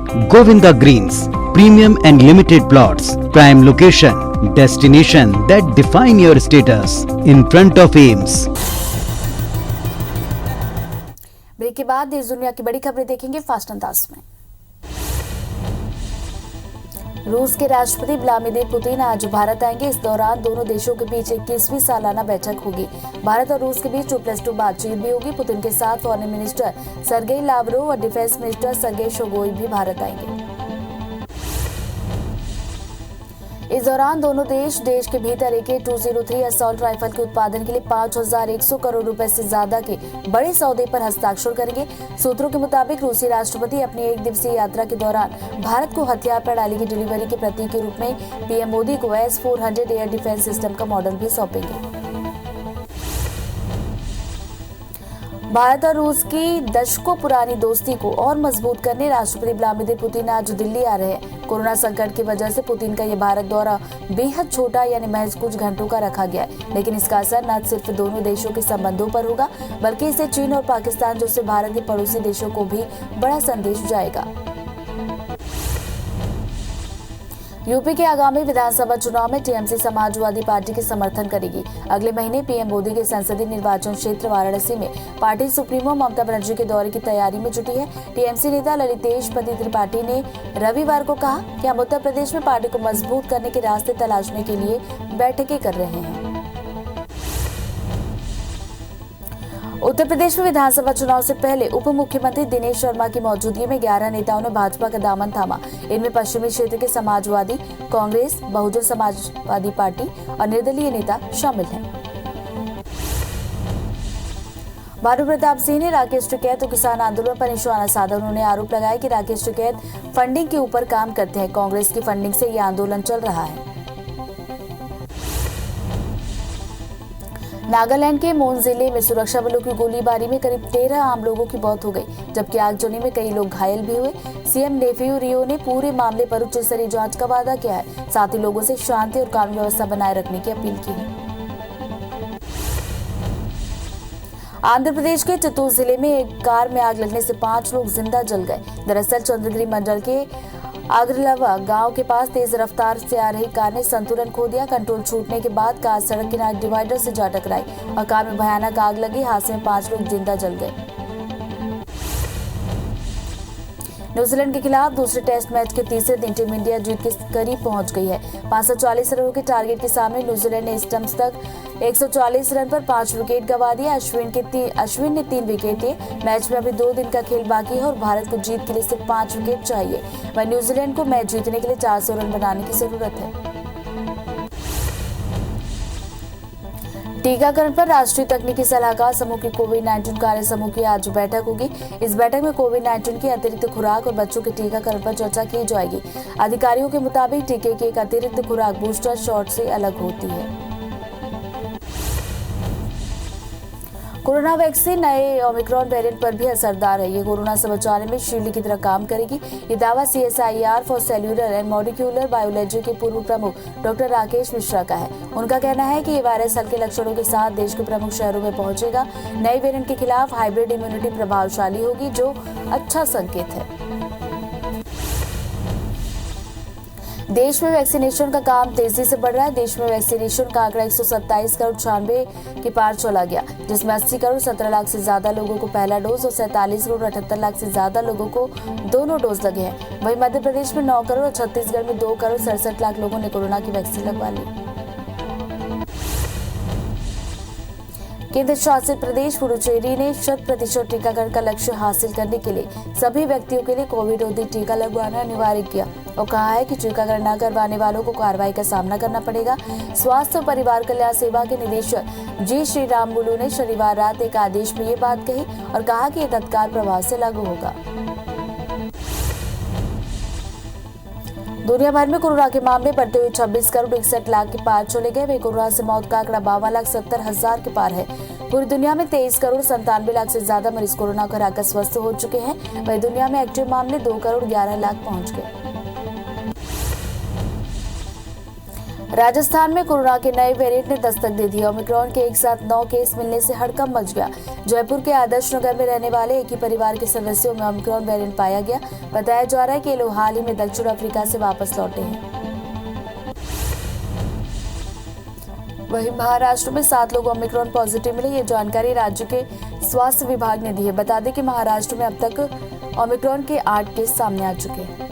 Govinda Greens, premium and limited plots, prime location, destination that define your status, in front of AIIMS. Break के बाद देश दुनिया की बड़ी खबरें देखेंगे फास्ट अंदाज में। रूस के राष्ट्रपति व्लादिमीर पुतिन आज भारत आएंगे। इस दौरान दोनों देशों के बीच 21वीं सालाना बैठक होगी। भारत और रूस के बीच 2+2 बातचीत भी होगी। पुतिन के साथ फॉरेन मिनिस्टर सर्गेई लावरोव और डिफेंस मिनिस्टर सर्गेई शोइगु भी भारत आएंगे। इस दौरान दोनों देश के भीतर AK-203 असॉल्ट राइफल के उत्पादन के लिए 5,100 करोड़ रुपए से ज्यादा के बड़े सौदे पर हस्ताक्षर करेंगे। सूत्रों के मुताबिक रूसी राष्ट्रपति अपनी 1 दिवसीय यात्रा के दौरान भारत को हथियार प्रणाली की डिलीवरी के प्रतीक के रूप में PM मोदी को S-400 एयर डिफेंस सिस्टम का मॉडल भी सौंपेंगे। भारत और रूस की दशकों पुरानी दोस्ती को और मजबूत करने राष्ट्रपति व्लादिमीर पुतिन आज दिल्ली आ रहे हैं। कोरोना संकट की वजह से पुतिन का ये भारत दौरा बेहद छोटा यानी महज कुछ घंटों का रखा गया है, लेकिन इसका असर न सिर्फ दोनों देशों के संबंधों पर होगा बल्कि इससे चीन और पाकिस्तान जैसे भारत के पड़ोसी देशों को भी बड़ा संदेश जाएगा। यूपी के आगामी विधानसभा चुनाव में टीएमसी समाजवादी पार्टी के समर्थन करेगी। अगले महीने PM मोदी के संसदीय निर्वाचन क्षेत्र वाराणसी में पार्टी सुप्रीमो ममता बनर्जी के दौरे की तैयारी में जुटी है। टीएमसी नेता ललितेश पति त्रिपाठी ने रविवार को कहा कि हम उत्तर प्रदेश में पार्टी को मजबूत करने के रास्ते तलाशने के लिए बैठकें कर रहे हैं। उत्तर प्रदेश में विधानसभा चुनाव से पहले उप मुख्यमंत्री दिनेश शर्मा की मौजूदगी में 11 नेताओं ने भाजपा का दामन थामा। इनमें पश्चिमी क्षेत्र के समाजवादी, कांग्रेस, बहुजन समाजवादी पार्टी और निर्दलीय नेता शामिल हैं। भानु प्रताप सिंह ने राकेश टिकैत और किसान आंदोलन पर निशाना साधा। उन्होंने आरोप लगाया कि राकेश टिकैत फंडिंग के ऊपर काम करते हैं। कांग्रेस की फंडिंग से यह आंदोलन चल रहा है। नागालैंड के मोन जिले में सुरक्षा बलों की गोलीबारी में करीब 13 आम लोगों की मौत हो गई, जबकि आगजनी में कई लोग घायल भी हुए। सीएम नेफ्यू रियो ने पूरे मामले पर उच्च स्तरीय जांच का वादा किया है। साथ ही लोगों से शांति और कानून व्यवस्था बनाए रखने की अपील की है। आंध्र प्रदेश के चित्तूर जिले में एक कार में आग लगने से 5 लोग जिंदा जल गए। दरअसल चंद्रगिरी मंडल के आगरलवा गांव के पास तेज रफ्तार से आ रही कार ने संतुलन खो दिया। कंट्रोल छूटने के बाद कार सड़क किनारे डिवाइडर से जा टकराई और कार में भयानक आग लगी। हादसे में 5 लोग जिंदा जल गए। न्यूजीलैंड के खिलाफ दूसरे टेस्ट मैच के तीसरे दिन टीम इंडिया जीत के करीब पहुंच गई है। 540 रनों के टारगेट के सामने न्यूजीलैंड ने स्टंप्स तक 140 रन पर 5 विकेट गंवा दिए। अश्विन ने 3 विकेट लिए। मैच में अभी 2 दिन का खेल बाकी है और भारत को जीत के लिए सिर्फ 5 विकेट चाहिए। वह न्यूजीलैंड को मैच जीतने के लिए 400 रन बनाने की जरूरत है। टीकाकरण पर राष्ट्रीय तकनीकी सलाहकार समूह की कोविड-19 कार्य समूह की आज बैठक होगी। इस बैठक में कोविड-19 की अतिरिक्त खुराक और बच्चों के टीकाकरण पर चर्चा की जाएगी। अधिकारियों के मुताबिक टीके की एक अतिरिक्त खुराक बूस्टर शॉट से अलग होती है। कोरोना वैक्सीन नए ओमिक्रॉन वेरिएंट पर भी असरदार है। ये कोरोना से बचाने में शील्ड की तरह काम करेगी। ये दावा CSIR for cellular and molecular biology के पूर्व प्रमुख डॉक्टर राकेश मिश्रा का है। उनका कहना है कि ये वायरस हल्के लक्षणों के साथ देश के प्रमुख शहरों में पहुंचेगा। नए वेरिएंट के खिलाफ हाइब्रिड इम्यूनिटी प्रभावशाली होगी, जो अच्छा संकेत है। देश में वैक्सीनेशन का काम तेजी से बढ़ रहा है। देश में वैक्सीनेशन का आंकड़ा 127 करोड़ 96 के पार चला गया, जिसमें 80 करोड़ 17 लाख से ज्यादा लोगों को पहला डोज और 47 करोड़ 78 लाख से ज्यादा लोगों को दोनों डोज लगे हैं। वहीं मध्य प्रदेश में 9 करोड़ और छत्तीसगढ़ में 2 करोड़ 67 लाख लोगों ने कोरोना की वैक्सीन लगवा ली। केंद्र शासित प्रदेश पुडुचेरी ने 100% टीकाकरण का लक्ष्य हासिल करने के लिए सभी व्यक्तियों के लिए कोविड रोधी टीका लगवाना अनिवार्य किया और कहा है कि टीकाकरण न करवाने वालों को कार्रवाई का सामना करना पड़ेगा। स्वास्थ्य और परिवार कल्याण सेवा के निदेशक जी श्रीरामुलु ने शनिवार रात एक आदेश में ये बात कही और कहा कि ये तत्काल प्रभाव से लागू होगा। दुनिया भर में कोरोना के मामले बढ़ते हुए 26 करोड़ 61 लाख के पार चले गए। वहीं कोरोना से मौत का आंकड़ा 52,70,000 के पार है। पूरी दुनिया में 23 करोड़ 97 लाख से ज्यादा मरीज कोरोना को हराकर स्वस्थ हो चुके हैं। वहीं दुनिया में एक्टिव मामले 2 करोड़ 11 लाख पहुंच गए। राजस्थान में कोरोना के नए वेरिएंट ने दस्तक दे दी। ओमिक्रॉन के एक साथ 9 केस मिलने से हड़कंप मच गया। जयपुर के आदर्श नगर में रहने वाले एक ही परिवार के सदस्यों में ओमिक्रॉन वेरिएंट पाया गया। बताया जा रहा है कि ये लोग हाल ही में दक्षिण अफ्रीका से वापस लौटे हैं। वहीं महाराष्ट्र में 7 लोग ओमिक्रॉन पॉजिटिव मिले। ये जानकारी राज्य के स्वास्थ्य विभाग ने दी है। बता दें कि महाराष्ट्र में अब तक ओमिक्रॉन के 8 केस सामने आ चुके हैं।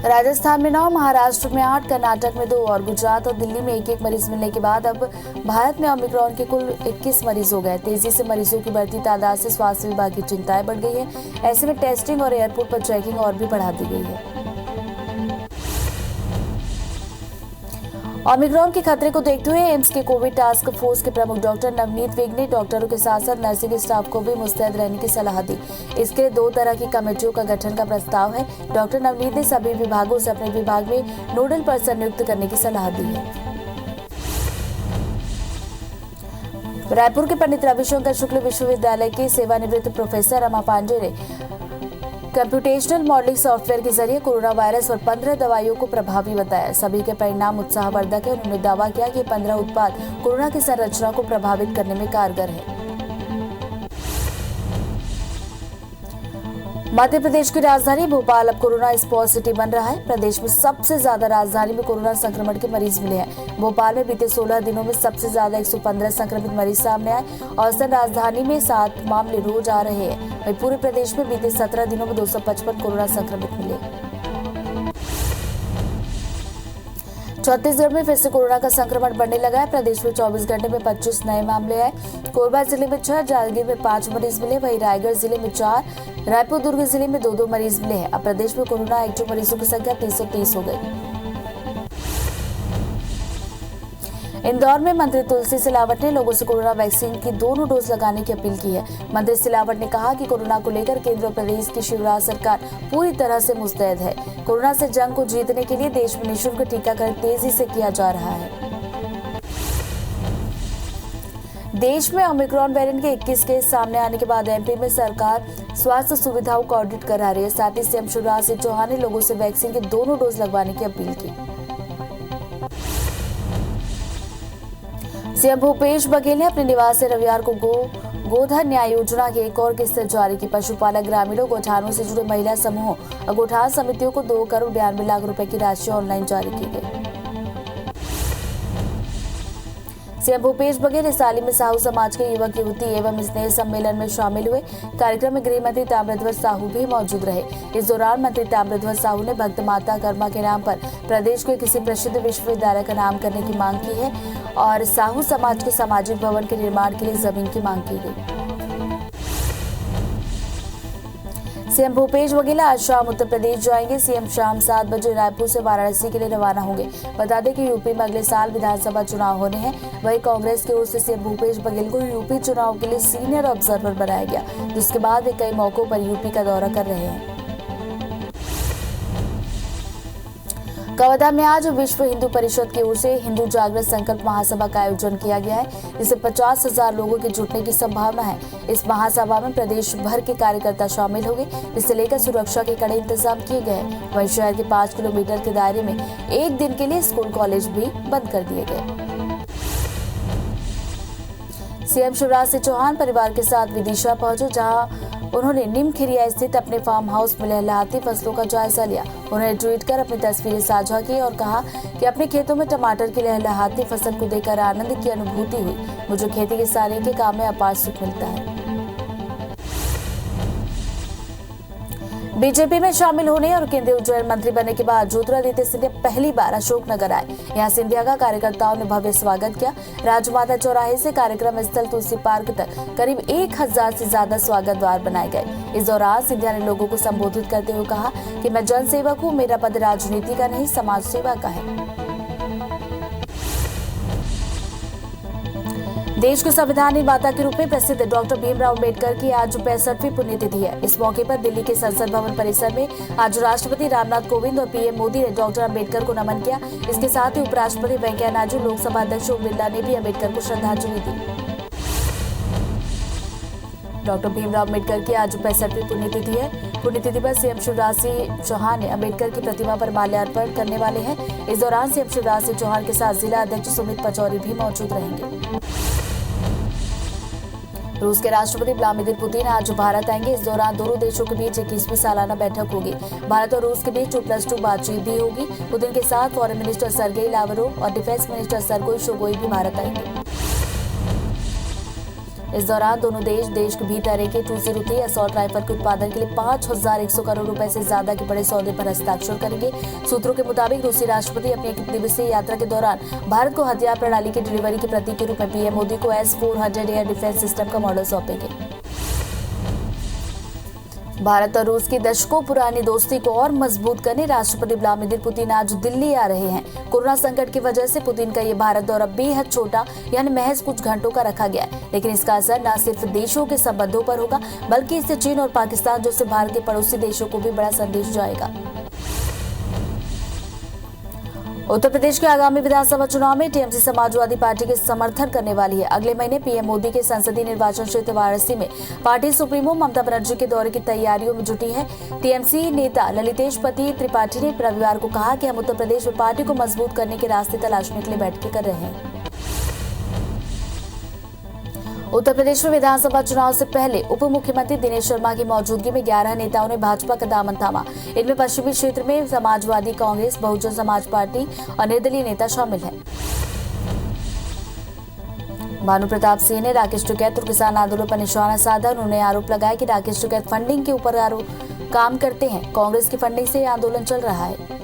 राजस्थान में 9, महाराष्ट्र में 8, कर्नाटक में 2 और गुजरात और दिल्ली में एक मरीज मिलने के बाद अब भारत में ओमिक्रॉन के कुल 21 मरीज हो गए। तेजी से मरीजों की बढ़ती तादाद से स्वास्थ्य विभाग की चिंताएं बढ़ गई है। ऐसे में टेस्टिंग और एयरपोर्ट पर चेकिंग और भी बढ़ा दी गई है। ओमिक्रॉन के खतरे को देखते हुए एम्स के कोविड टास्क फोर्स के प्रमुख डॉक्टर नवनीत विग ने डॉक्टरों के साथ साथ नर्सिंग स्टाफ को भी मुस्तैद रहने की सलाह दी। इसके लिए 2 तरह की कमेटियों का गठन का प्रस्ताव है। डॉक्टर नवनीत ने सभी विभागों से अपने विभाग में नोडल पर्सन नियुक्त करने की सलाह दी है। रायपुर के पंडित रविशंकर शुक्ल विश्वविद्यालय के सेवानिवृत्त प्रोफेसर रमा पांडे ने कंप्यूटेशनल मॉडलिंग सॉफ्टवेयर के जरिए कोरोना वायरस और 15 दवाइयों को प्रभावी बताया। सभी के परिणाम उत्साहवर्धक है। उन्होंने दावा किया कि 15 उत्पाद कोरोना की संरचना को प्रभावित करने में कारगर है। मध्य प्रदेश की राजधानी भोपाल अब कोरोना स्पॉट सिटी बन रहा है। प्रदेश में सबसे ज्यादा राजधानी में कोरोना संक्रमण के मरीज मिले हैं। भोपाल में बीते 16 दिनों में सबसे ज्यादा 115 संक्रमित मरीज सामने आए। औसतन राजधानी में 7 मामले रोज आ रहे हैं। वहीं पूरे प्रदेश में बीते 17 दिनों में 255 कोरोना संक्रमित मिले। छत्तीसगढ़ में फिर से कोरोना का संक्रमण बढ़ने लगा है। प्रदेश में 24 घंटे में 25 नए मामले आए। कोरबा जिले में 6, जांजगीर में 5 मरीज मिले। वहीं रायगढ़ जिले में 4, रायपुर दुर्ग जिले में 2 मरीज मिले हैं। अब प्रदेश में कोरोना एक्टिव मरीजों की संख्या 330 हो गई। इंदौर में मंत्री तुलसी सिलावट ने लोगों से कोरोना वैक्सीन की दोनों डोज लगाने की अपील की है। मंत्री सिलावट ने कहा कि कोरोना को लेकर केंद्र और प्रदेश की शिवराज सरकार पूरी तरह से मुस्तैद है। कोरोना से जंग को जीतने के लिए देश में निःशुल्क टीकाकरण तेजी से किया जा रहा है। देश में ओमिक्रॉन वेरिएंट के 21 केस सामने आने के बाद एमपी में सरकार स्वास्थ्य सुविधाओं को ऑडिट करा रही है। साथ ही सीएम शिवराज सिंह चौहान ने लोगों से वैक्सीन के दोनों डोज लगवाने की अपील की। सीएम भूपेश बघेल ने अपने निवास से रविवार को गोधन न्याय योजना की एक और किस्त जारी की। पशुपालक ग्रामीणों, गौठानों से जुड़े महिला समूहों और गौठान समितियों को 2 करोड़ 92 लाख रुपए की राशि ऑनलाइन जारी की गई। सीएम भूपेश बघेल इस हाल ही में साहू समाज के युवक युवती एवं स्नेह सम्मेलन में शामिल हुए। कार्यक्रम में गृह मंत्री ताम्रध्वज साहू भी मौजूद रहे। इस दौरान मंत्री ताम्रध्वज साहू ने भक्त माता कर्मा के नाम पर प्रदेश के किसी प्रसिद्ध विश्वविद्यालय का नाम करने की मांग की है और साहू समाज के सामाजिक भवन के निर्माण के लिए जमीन की मांग की गई। सीएम भूपेश बघेल आज शाम उत्तर प्रदेश जाएंगे। सीएम शाम 7 बजे रायपुर से वाराणसी के लिए रवाना होंगे। बता दें कि यूपी में अगले साल विधानसभा चुनाव होने हैं। वहीं कांग्रेस की ओर से सीएम भूपेश बघेल को यूपी चुनाव के लिए सीनियर ऑब्जर्वर बनाया गया, जिसके बाद वे कई मौकों पर यूपी का दौरा कर रहे हैं। कवर्धा में आज विश्व हिंदू परिषद की ओर से हिंदू जागृत संकल्प महासभा का आयोजन किया गया है, जिससे 50,000 लोगों के जुटने की संभावना है। इस महासभा में प्रदेश भर के कार्यकर्ता शामिल होंगे। इसे लेकर सुरक्षा के कड़े इंतजाम किए गए हैं। वहीं शहर के 5 किलोमीटर के दायरे में एक दिन के लिए स्कूल कॉलेज भी बंद कर दिए गए। सीएम शिवराज सिंह चौहान परिवार के साथ विदिशा पहुंचे, जहां उन्होंने निमखिरिया स्थित अपने फार्म हाउस में लहलहाती फसलों का जायजा लिया। उन्होंने ट्वीट कर अपनी तस्वीरें साझा की और कहा कि अपने खेतों में टमाटर की लहलहाती फसल को देखकर आनंद की अनुभूति हुई। मुझे खेती किसानी के काम में अपार सुख मिलता है। बीजेपी में शामिल होने और केंद्रीय उड्डयन मंत्री बनने के बाद ज्योतिरादित्य सिंधिया पहली बार अशोकनगर आए। यहां सिंधिया का कार्यकर्ताओं ने भव्य स्वागत किया। राजमाता चौराहे से कार्यक्रम स्थल तुलसी पार्क तक करीब 1000 से ज्यादा स्वागत द्वार बनाए गए। इस दौरान सिंधिया ने लोगों को संबोधित करते हुए कहा कि मैं जनसेवक हूँ, मेरा पद राजनीति का नहीं समाज सेवा का है। देश के संविधान निर्माता के रूप में प्रसिद्ध डॉक्टर भीमराव अम्बेडकर की आज 65वीं पुण्यतिथि है। इस मौके पर दिल्ली के संसद भवन परिसर में आज राष्ट्रपति रामनाथ कोविंद और पीएम मोदी ने डॉक्टर अम्बेडकर को नमन किया। इसके साथ ही उपराष्ट्रपति वेंकैया नायडू, लोकसभा अध्यक्ष ओम बिरला ने भी अम्बेडकर को श्रद्धांजलि दी। डॉक्टर भीमराव अम्बेडकर की आज 65वीं पुण्यतिथि है। पुण्यतिथि पर सीएम शिवराज सिंह चौहान ने अम्बेडकर की प्रतिमा पर माल्यार्पण करने वाले हैं। इस दौरान सीएम शिवराज सिंह चौहान के साथ जिला अध्यक्ष सुमित पचौरी भी मौजूद रहेंगे। रूस के राष्ट्रपति व्लादिमीर पुतिन आज भारत आएंगे। इस दौरान दोनों देशों के बीच 21वीं सालाना बैठक होगी। भारत और रूस के बीच 2+2 बातचीत भी होगी। पुतिन के साथ फॉरेन मिनिस्टर सर्गेई लावरोव और डिफेंस मिनिस्टर सर्गेई शोइगु भी भारत आएंगे। इस दौरान दोनों देश के भीतर AK-203 असॉल्ट राइफल के उत्पादन के लिए 5,100 करोड़ रुपए से ज्यादा के बड़े सौदे पर हस्ताक्षर करेंगे। सूत्रों के मुताबिक रूसी राष्ट्रपति अपनी 1 दिवसीय यात्रा के दौरान भारत को हथियार प्रणाली की डिलीवरी के प्रतीक के रूप में पीएम मोदी को S-400 एयर डिफेंस सिस्टम का मॉडल सौंपेंगे। भारत और रूस की दशकों पुरानी दोस्ती को और मजबूत करने राष्ट्रपति व्लादिमीर पुतिन आज दिल्ली आ रहे हैं। कोरोना संकट की वजह से पुतिन का ये भारत दौरा बेहद छोटा यानी महज कुछ घंटों का रखा गया है, लेकिन इसका असर न सिर्फ देशों के संबंधों पर होगा बल्कि इससे चीन और पाकिस्तान जैसे भारत के पड़ोसी देशों को भी बड़ा संदेश जाएगा। उत्तर प्रदेश के आगामी विधानसभा चुनाव में टीएमसी समाजवादी पार्टी के समर्थन करने वाली है। अगले महीने पीएम मोदी के संसदीय निर्वाचन क्षेत्र वाराणसी में पार्टी सुप्रीमो ममता बनर्जी के दौरे की तैयारियों में जुटी है। टीएमसी नेता ललितेश पति त्रिपाठी ने रविवार को कहा कि हम उत्तर प्रदेश में पार्टी को मजबूत करने के रास्ते तलाशने के लिए बैठकें कर रहे हैं। उत्तर प्रदेश में विधानसभा चुनाव से पहले उप मुख्यमंत्री दिनेश शर्मा की मौजूदगी में 11 नेताओं ने भाजपा का दामन थामा। इनमें पश्चिमी क्षेत्र में समाजवादी कांग्रेस, बहुजन समाज पार्टी और निर्दलीय नेता शामिल हैं। भानु प्रताप सिंह ने राकेश टिकैत और किसान आंदोलन पर निशाना साधा। उन्होंने आरोप लगाया कि राकेश टिकैत फंडिंग के ऊपर काम करते हैं। कांग्रेस की फंडिंग से यह आंदोलन चल रहा है।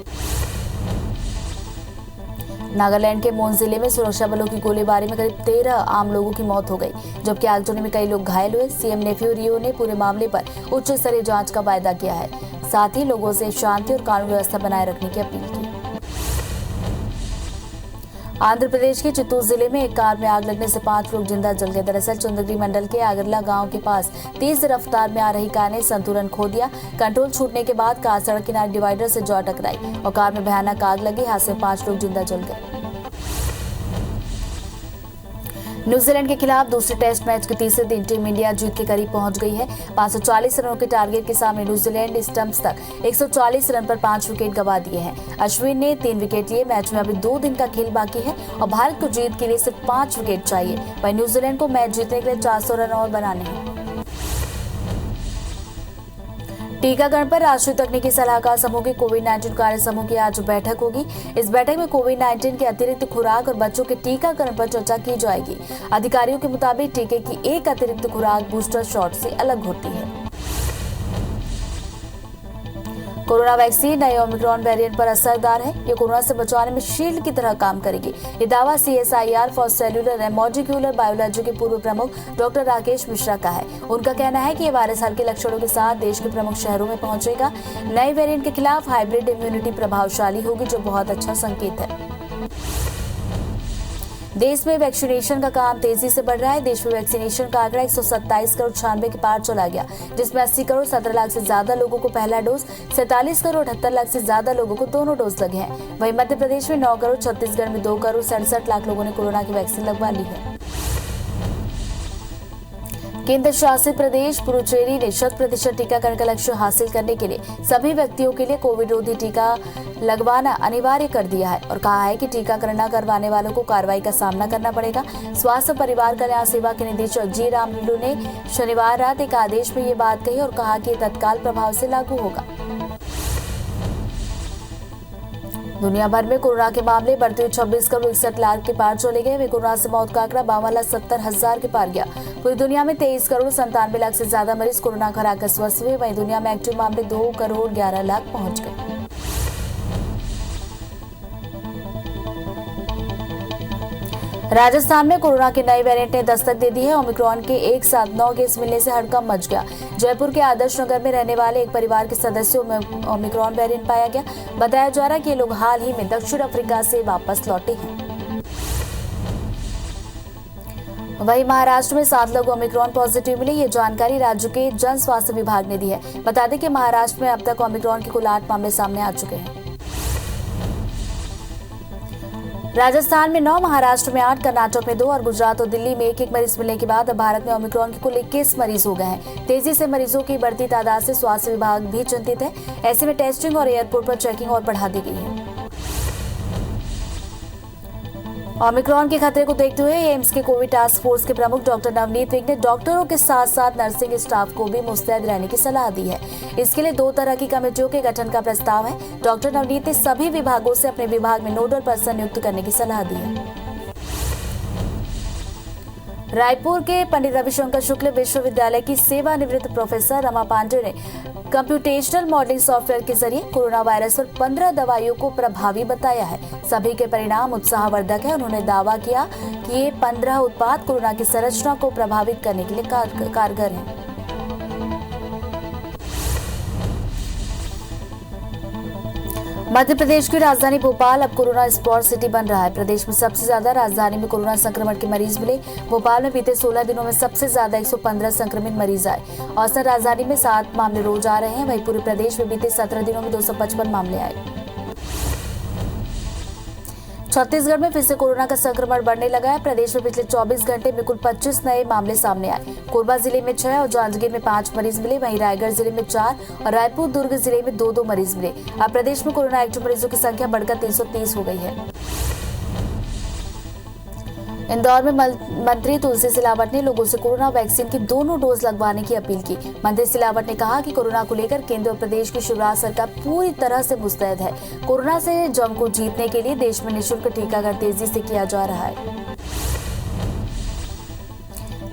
नागालैंड के मोन जिले में सुरक्षा बलों की गोलीबारी में करीब 13 आम लोगों की मौत हो गई, जबकि आगजनी में कई लोग घायल हुए। सीएम नेफ्यू रियो ने पूरे मामले पर उच्च स्तरीय जांच का वायदा किया है। साथ ही लोगों से शांति और कानून व्यवस्था बनाए रखने की अपील की। आंध्र प्रदेश के चित्तूर जिले में एक कार में आग लगने से 5 लोग जिंदा जल गए। दरअसल चंद्रगिरी मंडल के आगरला गांव के पास तेज रफ्तार में आ रही कार ने संतुलन खो दिया। कंट्रोल छूटने के बाद कार सड़क किनारे डिवाइडर से जा टकराई और कार में भयानक आग लगी। हादसे में 5 लोग जिंदा जल गए। न्यूजीलैंड के खिलाफ दूसरे टेस्ट मैच के तीसरे दिन टीम इंडिया जीत के करीब पहुंच गई है। 540 रनों के टारगेट के सामने न्यूजीलैंड स्टंप्स तक 140 रन पर 5 विकेट गंवा दिए हैं। अश्विन ने 3 विकेट लिए। मैच में अभी 2 दिन का खेल बाकी है और भारत को जीत के लिए सिर्फ 5 विकेट चाहिए। वहीं न्यूजीलैंड को मैच जीतने के लिए 400 रन और बनाने हैं। टीकाकरण पर राष्ट्रीय तकनीकी सलाहकार समूह की कोविड-19 कार्य समूह की आज बैठक होगी। इस बैठक में कोविड-19 के अतिरिक्त खुराक और बच्चों के टीकाकरण पर चर्चा की जाएगी। अधिकारियों के मुताबिक टीके की एक अतिरिक्त खुराक बूस्टर शॉट से अलग होती है। कोरोना वैक्सीन नए ओमिक्रॉन वेरिएंट पर असरदार है। ये कोरोना से बचाने में शील्ड की तरह काम करेगी। ये दावा CSIR for cellular and molecular biology के पूर्व प्रमुख डॉक्टर राकेश मिश्रा का है। उनका कहना है कि ये वायरस हल्के लक्षणों के साथ देश के प्रमुख शहरों में पहुंचेगा। नए वेरिएंट के खिलाफ हाइब्रिड इम्यूनिटी प्रभावशाली होगी, जो बहुत अच्छा संकेत है। देश में वैक्सीनेशन का काम तेजी से बढ़ रहा है। देश में वैक्सीनेशन का आंकड़ा 127 करोड़ 96 के पार चला गया, जिसमें 80 करोड़ 17 लाख से ज्यादा लोगों को पहला डोज, 47 करोड़ 78 लाख से ज्यादा लोगों को दोनों डोज लगे हैं। वहीं मध्य प्रदेश में 9 करोड़, छत्तीसगढ़ में 2 करोड़ 67 लाख लोगों ने कोरोना की वैक्सीन लगवा ली है। केंद्र शासित प्रदेश पुडुचेरी ने 100% टीकाकरण का लक्ष्य हासिल करने के लिए सभी व्यक्तियों के लिए कोविड रोधी टीका लगवाना अनिवार्य कर दिया है और कहा है कि टीकाकरण न करवाने वालों को कार्रवाई का सामना करना पड़ेगा। स्वास्थ्य परिवार कल्याण सेवा के निदेशक जी रामलुलु ने शनिवार रात एक आदेश में ये बात कही और कहा कि तत्काल प्रभाव से लागू होगा। दुनिया भर में कोरोना के मामले बढ़ते हुए 26 करोड़ 61 लाख के पार चले गए। वे कोरोना से मौत का आंकड़ा 52,70,000 के पार गया। पूरी दुनिया में 23 करोड़ 97 लाख से ज्यादा मरीज कोरोना का हराकर स्वस्थ हुए। वहीं दुनिया में एक्टिव मामले 2 करोड़ 11 लाख पहुंच गए। राजस्थान में कोरोना के नए वेरिएंट ने दस्तक दे दी है। ओमिक्रॉन के एक साथ 9 केस मिलने से हड़कंप मच गया। जयपुर के आदर्श नगर में रहने वाले एक परिवार के सदस्यों में ओमिक्रॉन वेरिएंट पाया गया। बताया जा रहा है कि ये लोग हाल ही में दक्षिण अफ्रीका से वापस लौटे हैं। वहीं महाराष्ट्र में 7 लोग ओमिक्रॉन पॉजिटिव मिले। ये जानकारी राज्य के जन स्वास्थ्य विभाग ने दी है। बता दें कि महाराष्ट्र में अब तक ओमिक्रॉन के कुल 8 मामले सामने आ चुके हैं। राजस्थान में 9, महाराष्ट्र में 8, कर्नाटक में 2 और गुजरात और दिल्ली में एक मरीज मिलने के बाद अब भारत में ओमिक्रॉन के कुल 21 मरीज हो गए हैं। तेजी से मरीजों की बढ़ती तादाद से स्वास्थ्य विभाग भी चिंतित है। ऐसे में टेस्टिंग और एयरपोर्ट पर चेकिंग और बढ़ा दी गई है। ओमिक्रॉन के खतरे को देखते हुए एम्स के कोविड टास्क फोर्स के प्रमुख डॉक्टर नवनीत विक ने डॉक्टरों के साथ साथ नर्सिंग स्टाफ को भी मुस्तैद रहने की सलाह दी है। इसके लिए 2 तरह की कमेटियों के गठन का प्रस्ताव है। डॉक्टर नवनीत ने सभी विभागों से अपने विभाग में नोडल पर्सन नियुक्त करने की सलाह दी है। रायपुर के पंडित रविशंकर शुक्ल विश्वविद्यालय की सेवानिवृत्त प्रोफेसर रमा पांडे ने कंप्यूटेशनल मॉडलिंग सॉफ्टवेयर के जरिए कोरोना वायरस पर 15 दवाइयों को प्रभावी बताया है। सभी के परिणाम उत्साहवर्धक है। उन्होंने दावा किया कि ये 15 उत्पाद कोरोना की संरचना को प्रभावित करने के लिए कारगर हैं। मध्य प्रदेश की राजधानी भोपाल अब कोरोना स्पॉट सिटी बन रहा है। प्रदेश में सबसे ज्यादा राजधानी में कोरोना संक्रमण के मरीज मिले। भोपाल में बीते 16 दिनों में सबसे ज्यादा 115 संक्रमित मरीज आए। औसतन राजधानी में 7 मामले रोज आ रहे हैं। वहीं पूरे प्रदेश में बीते 17 दिनों में 255 मामले आए। छत्तीसगढ़ में फिर से कोरोना का संक्रमण बढ़ने लगा है। प्रदेश में पिछले 24 घंटे में कुल 25 नए मामले सामने आए। कोरबा जिले में 6 और जांजगीर में 5 मरीज मिले। वहीं रायगढ़ जिले में 4 और रायपुर दुर्ग जिले में 2 मरीज मिले। अब प्रदेश में कोरोना एक्टिव मरीजों की संख्या बढ़कर 330 हो गई है। इंदौर में मंत्री तुलसी सिलावट ने लोगों से कोरोना वैक्सीन की दोनों डोज लगवाने की अपील की। मंत्री सिलावट ने कहा कि कोरोना को लेकर केंद्र और प्रदेश की शिवराज सरकार पूरी तरह से मुस्तैद है। कोरोना से जंग को जीतने के लिए देश में निःशुल्क टीकाकरण तेजी से किया जा रहा है।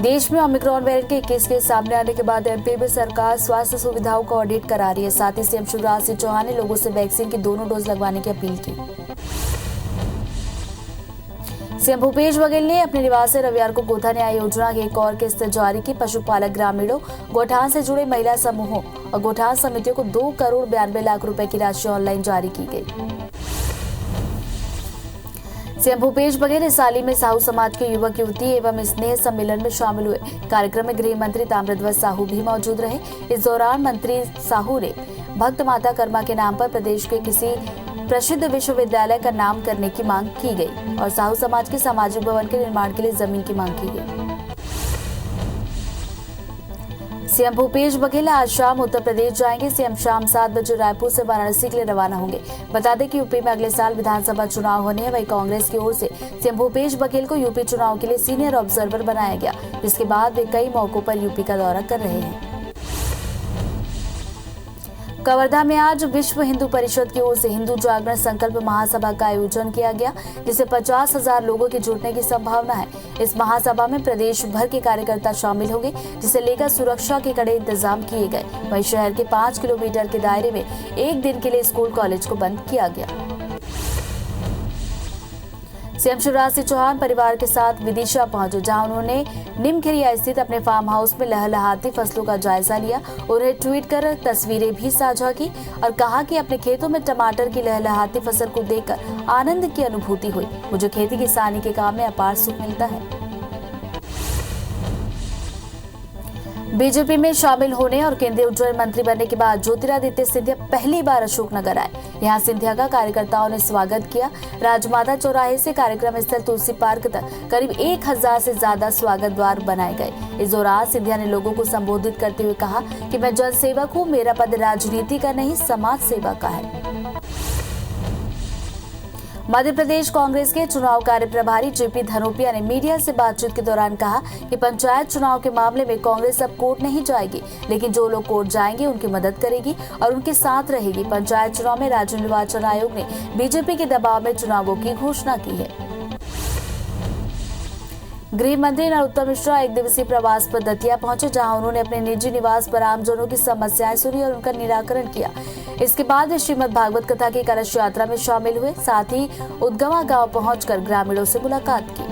देश में ओमिक्रॉन वेरिएंट के 21 केस सामने आने के बाद एमपी में सरकार स्वास्थ्य सुविधाओं का ऑडिट करा रही है। साथ ही सीएम शिवराज सिंह चौहान ने लोगों से वैक्सीन की दोनों डोज लगवाने की अपील की। सीएम भूपेश बघेल ने अपने निवास से रविवार को गोधा न्याय योजना की एक और किस्त जारी की। पशुपालक ग्रामीणों, गोठान से जुड़े महिला समूहों और गोठान समितियों को 2 करोड़ 92 लाख रुपए की राशि ऑनलाइन जारी की गई। सीएम भूपेश बघेल इस हाल ही में साहू समाज के युवक युवती एवं स्नेह सम्मेलन में शामिल हुए। कार्यक्रम में गृह मंत्री ताम्रध्वज साहू भी मौजूद रहे। इस दौरान मंत्री साहू ने भक्त माता कर्मा के नाम पर प्रदेश के किसी प्रसिद्ध विश्वविद्यालय का नाम करने की मांग की गई और साहू समाज के सामाजिक भवन के निर्माण के लिए जमीन की मांग की गई। सीएम भूपेश बघेल आज शाम उत्तर प्रदेश जाएंगे। सीएम शाम 7 बजे रायपुर से वाराणसी के लिए रवाना होंगे। बता दें कि यूपी में अगले साल विधानसभा चुनाव होने हैं। वहीं कांग्रेस की ओर से सीएम भूपेश बघेल को यूपी चुनाव के लिए सीनियर ऑब्जर्वर बनाया गया, जिसके बाद वे कई मौकों पर यूपी का दौरा कर रहे हैं। कवर्धा में आज विश्व हिंदू परिषद की ओर से हिंदू जागरण संकल्प महासभा का आयोजन किया गया, जिसे 50,000 लोगों के जुटने की संभावना है। इस महासभा में प्रदेश भर के कार्यकर्ता शामिल होंगे, जिसे लेकर सुरक्षा के कड़े इंतजाम किए गए। वहीं शहर के 5 किलोमीटर के दायरे में एक दिन के लिए स्कूल कॉलेज को बंद किया गया। सीएम शिवराज सिंह चौहान परिवार के साथ विदिशा पहुंचे, जहां उन्होंने निमखिरिया स्थित अपने फार्म हाउस में लहलहाती फसलों का जायजा लिया। उन्हें ट्वीट कर तस्वीरें भी साझा की और कहा कि अपने खेतों में टमाटर की लहलहाती फसल को देखकर आनंद की अनुभूति हुई। मुझे खेती किसानी के काम में अपार सुख मिलता है। बीजेपी में शामिल होने और केंद्रीय उज्जवल मंत्री बनने के बाद ज्योतिरादित्य सिंधिया पहली बार अशोकनगर आए। यहां सिंधिया का कार्यकर्ताओं ने स्वागत किया। राजमाता चौराहे से कार्यक्रम स्थल तुलसी पार्क तक करीब 1000 से ज्यादा स्वागत द्वार बनाए गए। इस दौरान सिंधिया ने लोगों को संबोधित करते हुए कहा कि मैं जनसेवक हूँ, मेरा पद राजनीति का नहीं समाज सेवा का है। मध्य प्रदेश कांग्रेस के चुनाव कार्य प्रभारी जेपी धनोपिया ने मीडिया से बातचीत के दौरान कहा कि पंचायत चुनाव के मामले में कांग्रेस अब कोर्ट नहीं जाएगी, लेकिन जो लोग कोर्ट जाएंगे उनकी मदद करेगी और उनके साथ रहेगी। पंचायत चुनाव में राज्य निर्वाचन आयोग ने बीजेपी के दबाव में चुनावों की घोषणा की है। गृह मंत्री नरोत्तम मिश्रा 1 दिवसीय प्रवास पर दतिया पहुंचे, जहां उन्होंने अपने निजी निवास पर आमजनों की समस्याएं सुनी और उनका निराकरण किया। इसके बाद वे श्रीमद् भागवत कथा की कलश यात्रा में शामिल हुए। साथ ही उदगवा गांव पहुंचकर ग्रामीणों से मुलाकात की।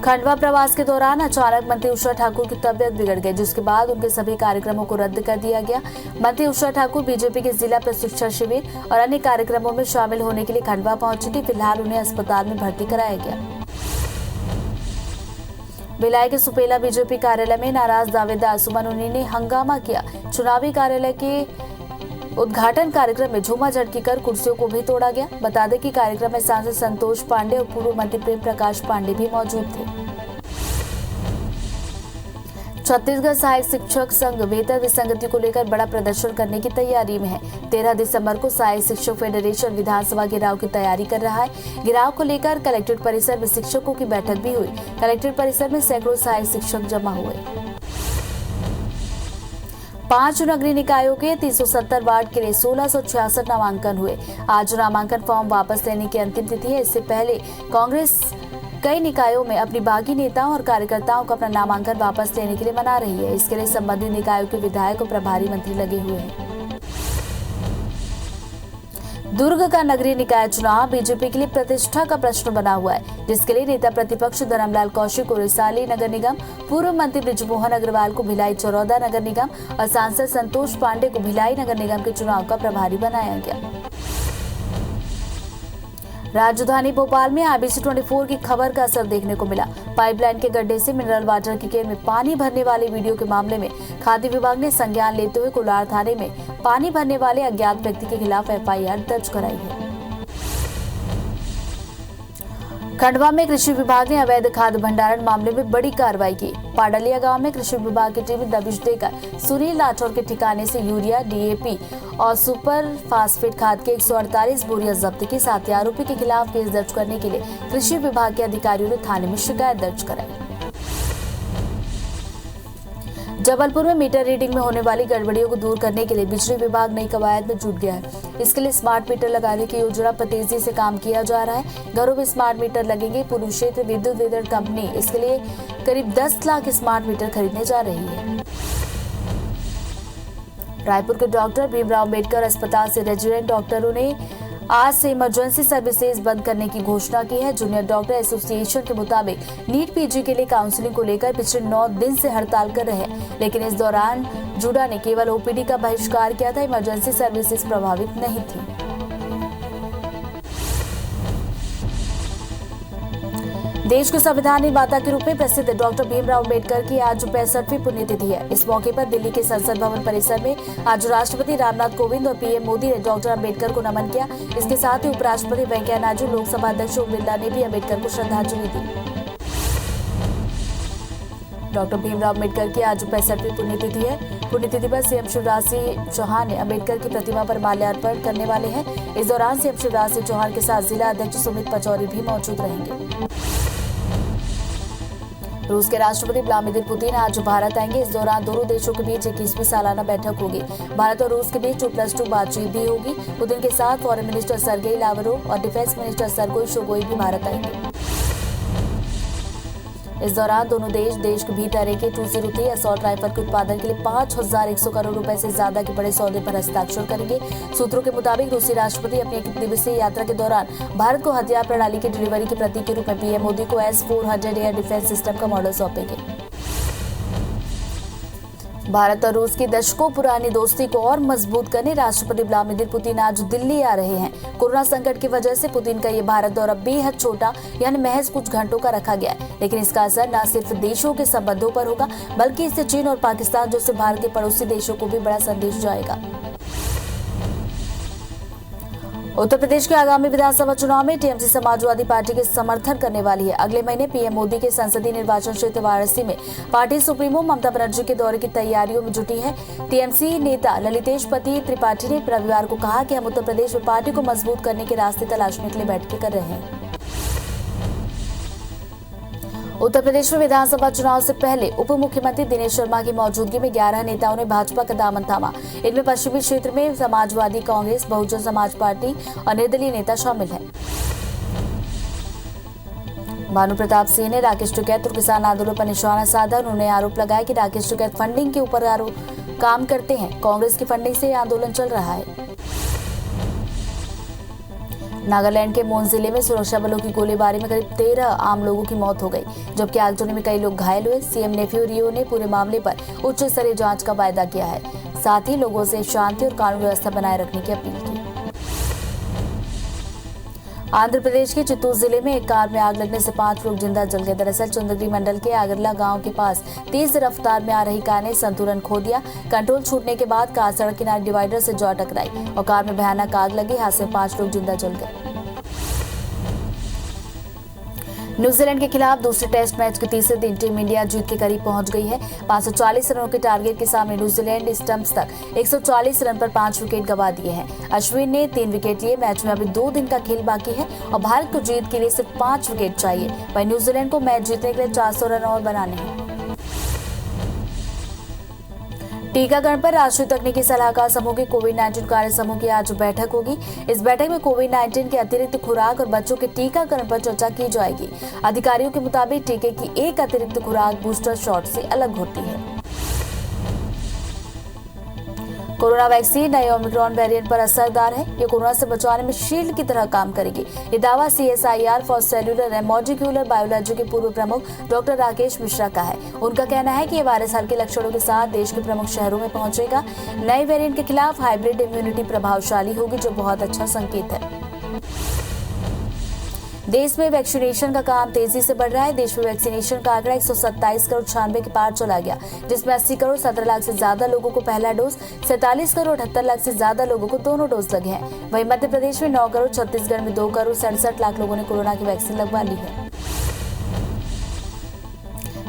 खंडवा प्रवास के दौरान अचानक मंत्री उषा ठाकुर की तबियत बिगड़ गई, जिसके बाद उनके सभी कार्यक्रमों को रद्द कर दिया गया। मंत्री उषा ठाकुर बीजेपी के जिला प्रशिक्षण शिविर और अन्य कार्यक्रमों में शामिल होने के लिए खंडवा पहुंची थी। फिलहाल उन्हें अस्पताल में भर्ती कराया गया। भिलाई के सुपेला बीजेपी कार्यालय में नाराज दावेदार सुमन उन्नी ने हंगामा किया। चुनावी कार्यालय के उद्घाटन कार्यक्रम में झूमा झटकी कर कुर्सियों को भी तोड़ा गया। बता दें कि कार्यक्रम में सांसद संतोष पांडे और पूर्व मंत्री प्रेम प्रकाश पांडे भी मौजूद थे। छत्तीसगढ़ सहायक शिक्षक संघ वेतन विसंगति को लेकर बड़ा प्रदर्शन करने की तैयारी में है। 13 दिसंबर को सहायक शिक्षक फेडरेशन विधानसभा घेराव की तैयारी कर रहा है। घेराव को लेकर कलेक्ट्रेट परिसर में शिक्षकों की बैठक भी हुई। कलेक्ट्रेट परिसर में सैकड़ों सहायक शिक्षक जमा हुए। 5 नगरीय निकायों के 370 वार्ड के लिए 1666 नामांकन हुए। आज नामांकन फॉर्म वापस लेने की अंतिम तिथि है। इससे पहले कांग्रेस कई निकायों में अपनी बागी नेताओं और कार्यकर्ताओं को अपना नामांकन वापस लेने के लिए मना रही है। इसके लिए संबंधित निकायों के विधायक और प्रभारी मंत्री लगे हुए हैं। दुर्ग का नगरीय निकाय चुनाव बीजेपी के लिए प्रतिष्ठा का प्रश्न बना हुआ है, जिसके लिए नेता प्रतिपक्ष धरमलाल कौशिक को रिसाली नगर निगम, पूर्व मंत्री बृजमोहन अग्रवाल को भिलाई चरौदा नगर निगम और सांसद संतोष पांडे को भिलाई नगर निगम के चुनाव का प्रभारी बनाया गया। राजधानी भोपाल में IBC 24 की खबर का असर देखने को मिला। पाइपलाइन के गड्ढे से मिनरल वाटर की केन में पानी भरने वाले वीडियो के मामले में खाद्य विभाग ने संज्ञान लेते हुए कोलार थाने में पानी भरने वाले अज्ञात व्यक्ति के खिलाफ FIR दर्ज कराई है। खंडवा में कृषि विभाग ने अवैध खाद भंडारण मामले में बड़ी कार्रवाई की। पाडलिया गांव में कृषि विभाग की टीम ने दबिश देकर सुनील राठौर के ठिकाने से यूरिया, DAP और सुपर फास्फेट खाद के 148 बोरियां जब्त की। साथ ही आरोपी के खिलाफ केस दर्ज करने के लिए कृषि विभाग के अधिकारियों ने थाने में शिकायत दर्ज कराई। जबलपुर में मीटर रीडिंग में होने वाली गड़बड़ियों को दूर करने के लिए बिजली विभाग नई कवायद में जुट गया है। इसके लिए स्मार्ट मीटर लगाने की योजना पर तेजी से काम किया जा रहा है। घरों में स्मार्ट मीटर लगेंगे। पूर्व क्षेत्र विद्युत वितरण कंपनी इसके लिए करीब 10 लाख स्मार्ट मीटर खरीदने जा रही है। रायपुर के डॉक्टर भीमराव अंबेडकर अस्पताल से रेजिडेंट डॉक्टरों ने आज से इमरजेंसी सर्विसेज बंद करने की घोषणा की है। जूनियर डॉक्टर एसोसिएशन के मुताबिक नीट PG के लिए काउंसलिंग को लेकर पिछले 9 दिन से हड़ताल कर रहे हैं, लेकिन इस दौरान जुडा ने केवल OPD का बहिष्कार किया था। इमरजेंसी सर्विसेज प्रभावित नहीं थी। देश के संविधान निर्माता के रूप में प्रसिद्ध डॉक्टर भीमराव अंबेडकर की आज 65वीं पुण्यतिथि है। इस मौके पर दिल्ली के संसद भवन परिसर में आज राष्ट्रपति रामनाथ कोविंद और PM मोदी ने डॉक्टर अंबेडकर को नमन किया। इसके साथ ही उपराष्ट्रपति वेंकैया नायडू, लोकसभा अध्यक्ष ओम बिरला ने भी अंबेडकर को श्रद्धांजलि दी। डॉक्टर भीमराव अंबेडकर की आज 65वीं पुण्यतिथि है। पुण्यतिथि पर CM शिवराज सिंह चौहान ने अंबेडकर की प्रतिमा पर माल्यार्पण करने वाले हैं। इस दौरान CM शिवराज सिंह चौहान के साथ जिला अध्यक्ष सुमित पचौरी भी मौजूद रहेंगे। रूस के राष्ट्रपति व्लादिमीर पुतिन आज भारत आएंगे। इस दौरान दोनों देशों के बीच 21वीं सालाना बैठक होगी। भारत और रूस के बीच 2+2 बातचीत भी होगी। पुतिन के साथ फॉरेन मिनिस्टर सर्गेई लावरोव और डिफेंस मिनिस्टर सर्गेई शोइगु भी भारत आएंगे। इस दौरान दोनों देश के भीतर AK-203 असॉल्ट राइफल के उत्पादन के लिए 5100 करोड़ रुपए से ज्यादा के बड़े सौदे पर हस्ताक्षर करेंगे। सूत्रों के मुताबिक रूसी राष्ट्रपति अपनी 1 दिवसीय यात्रा के दौरान भारत को हथियार प्रणाली की डिलीवरी के प्रतीक के रूप में PM मोदी को S-400 एयर डिफेंस सिस्टम का मॉडल सौंपेंगे। भारत और रूस की दशकों पुरानी दोस्ती को और मजबूत करने राष्ट्रपति व्लादिमीर पुतिन आज दिल्ली आ रहे हैं। कोरोना संकट की वजह से पुतिन का ये भारत दौरा बेहद छोटा यानी महज कुछ घंटों का रखा गया है, लेकिन इसका असर न सिर्फ देशों के संबंधों पर होगा बल्कि इससे चीन और पाकिस्तान जैसे भारत के पड़ोसी देशों को भी बड़ा संदेश जाएगा। उत्तर प्रदेश के आगामी विधानसभा चुनाव में TMC समाजवादी पार्टी के समर्थन करने वाली है। अगले महीने PM मोदी के संसदीय निर्वाचन क्षेत्र वाराणसी में पार्टी सुप्रीमो ममता बनर्जी के दौरे की तैयारियों में जुटी है। TMC नेता ललितेश पति त्रिपाठी ने रविवार को कहा कि हम उत्तर प्रदेश में पार्टी को मजबूत करने के रास्ते तलाशने के लिए बैठकें कर रहे हैं। उत्तर प्रदेश में विधानसभा चुनाव से पहले उप मुख्यमंत्री दिनेश शर्मा की मौजूदगी में 11 नेताओं ने भाजपा का दामन थामा। इनमें पश्चिमी क्षेत्र में समाजवादी कांग्रेस, बहुजन समाज पार्टी और निर्दलीय नेता शामिल हैं। भानु प्रताप सिंह ने राकेश टिकैत और किसान आंदोलन पर निशाना साधा। उन्होंने आरोप लगाया कि राकेश टिकैत फंडिंग के ऊपर काम करते हैं। कांग्रेस की फंडिंग से आंदोलन चल रहा है। नागालैंड के मोन जिले में सुरक्षा बलों की गोलीबारी में करीब 13 आम लोगों की मौत हो गई, जबकि आगजनी में कई लोग घायल हुए। CM नेफ्यू रियो ने पूरे मामले पर उच्च स्तरीय जांच का वायदा किया है। साथ ही लोगों से शांति और कानून व्यवस्था बनाए रखने की अपील की। आंध्र प्रदेश के चित्तूर जिले में एक कार में आग लगने से 5 लोग जिंदा जल गए। दरअसल चंद्रगिरी मंडल के आगरला गांव के पास तेज रफ्तार में आ रही कार ने संतुलन खो दिया। कंट्रोल छूटने के बाद कार सड़क किनारे डिवाइडर से जा टकराई और कार में भयानक आग लगी। हादसे में 5 लोग जिंदा जल गए। न्यूजीलैंड के खिलाफ दूसरे टेस्ट मैच के तीसरे दिन टीम इंडिया जीत के करीब पहुंच गई है। 540 रनों के टारगेट के सामने न्यूजीलैंड स्टंप्स तक 140 रन पर 5 विकेट गंवा दिए हैं। अश्विन ने 3 विकेट लिए। मैच में अभी 2 दिन का खेल बाकी है और भारत को जीत के लिए सिर्फ 5 विकेट चाहिए। वहीं न्यूजीलैंड को मैच जीतने के लिए 400 रन और बनाने हैं। टीकाकरण पर राष्ट्रीय तकनीकी सलाहकार समूह की कोविड-19 कार्य समूह की आज बैठक होगी। इस बैठक में कोविड-19 के अतिरिक्त खुराक और बच्चों के टीकाकरण पर चर्चा की जाएगी। अधिकारियों के मुताबिक टीके की एक अतिरिक्त खुराक बूस्टर शॉट से अलग होती है। कोरोना वैक्सीन नए ओमिक्रॉन वेरिएंट पर असरदार है। ये कोरोना से बचाने में शील्ड की तरह काम करेगी। ये दावा CSIR for cellular and molecular biology के पूर्व प्रमुख डॉक्टर राकेश मिश्रा का है। उनका कहना है कि ये वायरस हल्के लक्षणों के साथ देश के प्रमुख शहरों में पहुंचेगा। नए वेरिएंट के खिलाफ हाइब्रिड इम्यूनिटी प्रभावशाली होगी, जो बहुत अच्छा संकेत है। देश में वैक्सीनेशन का काम तेजी से बढ़ रहा है। देश में वैक्सीनेशन का आंकड़ा 127 करोड़ 96 के पार चला गया, जिसमें 80 करोड़ 17 लाख से ज्यादा लोगों को पहला डोज, 47 करोड़ 78 लाख से ज्यादा लोगों को दोनों डोज लगे हैं। वहीं मध्य प्रदेश में 9 करोड़, छत्तीसगढ़ में 2 करोड़ 67 लाख लोगों ने कोरोना की वैक्सीन लगवा ली है।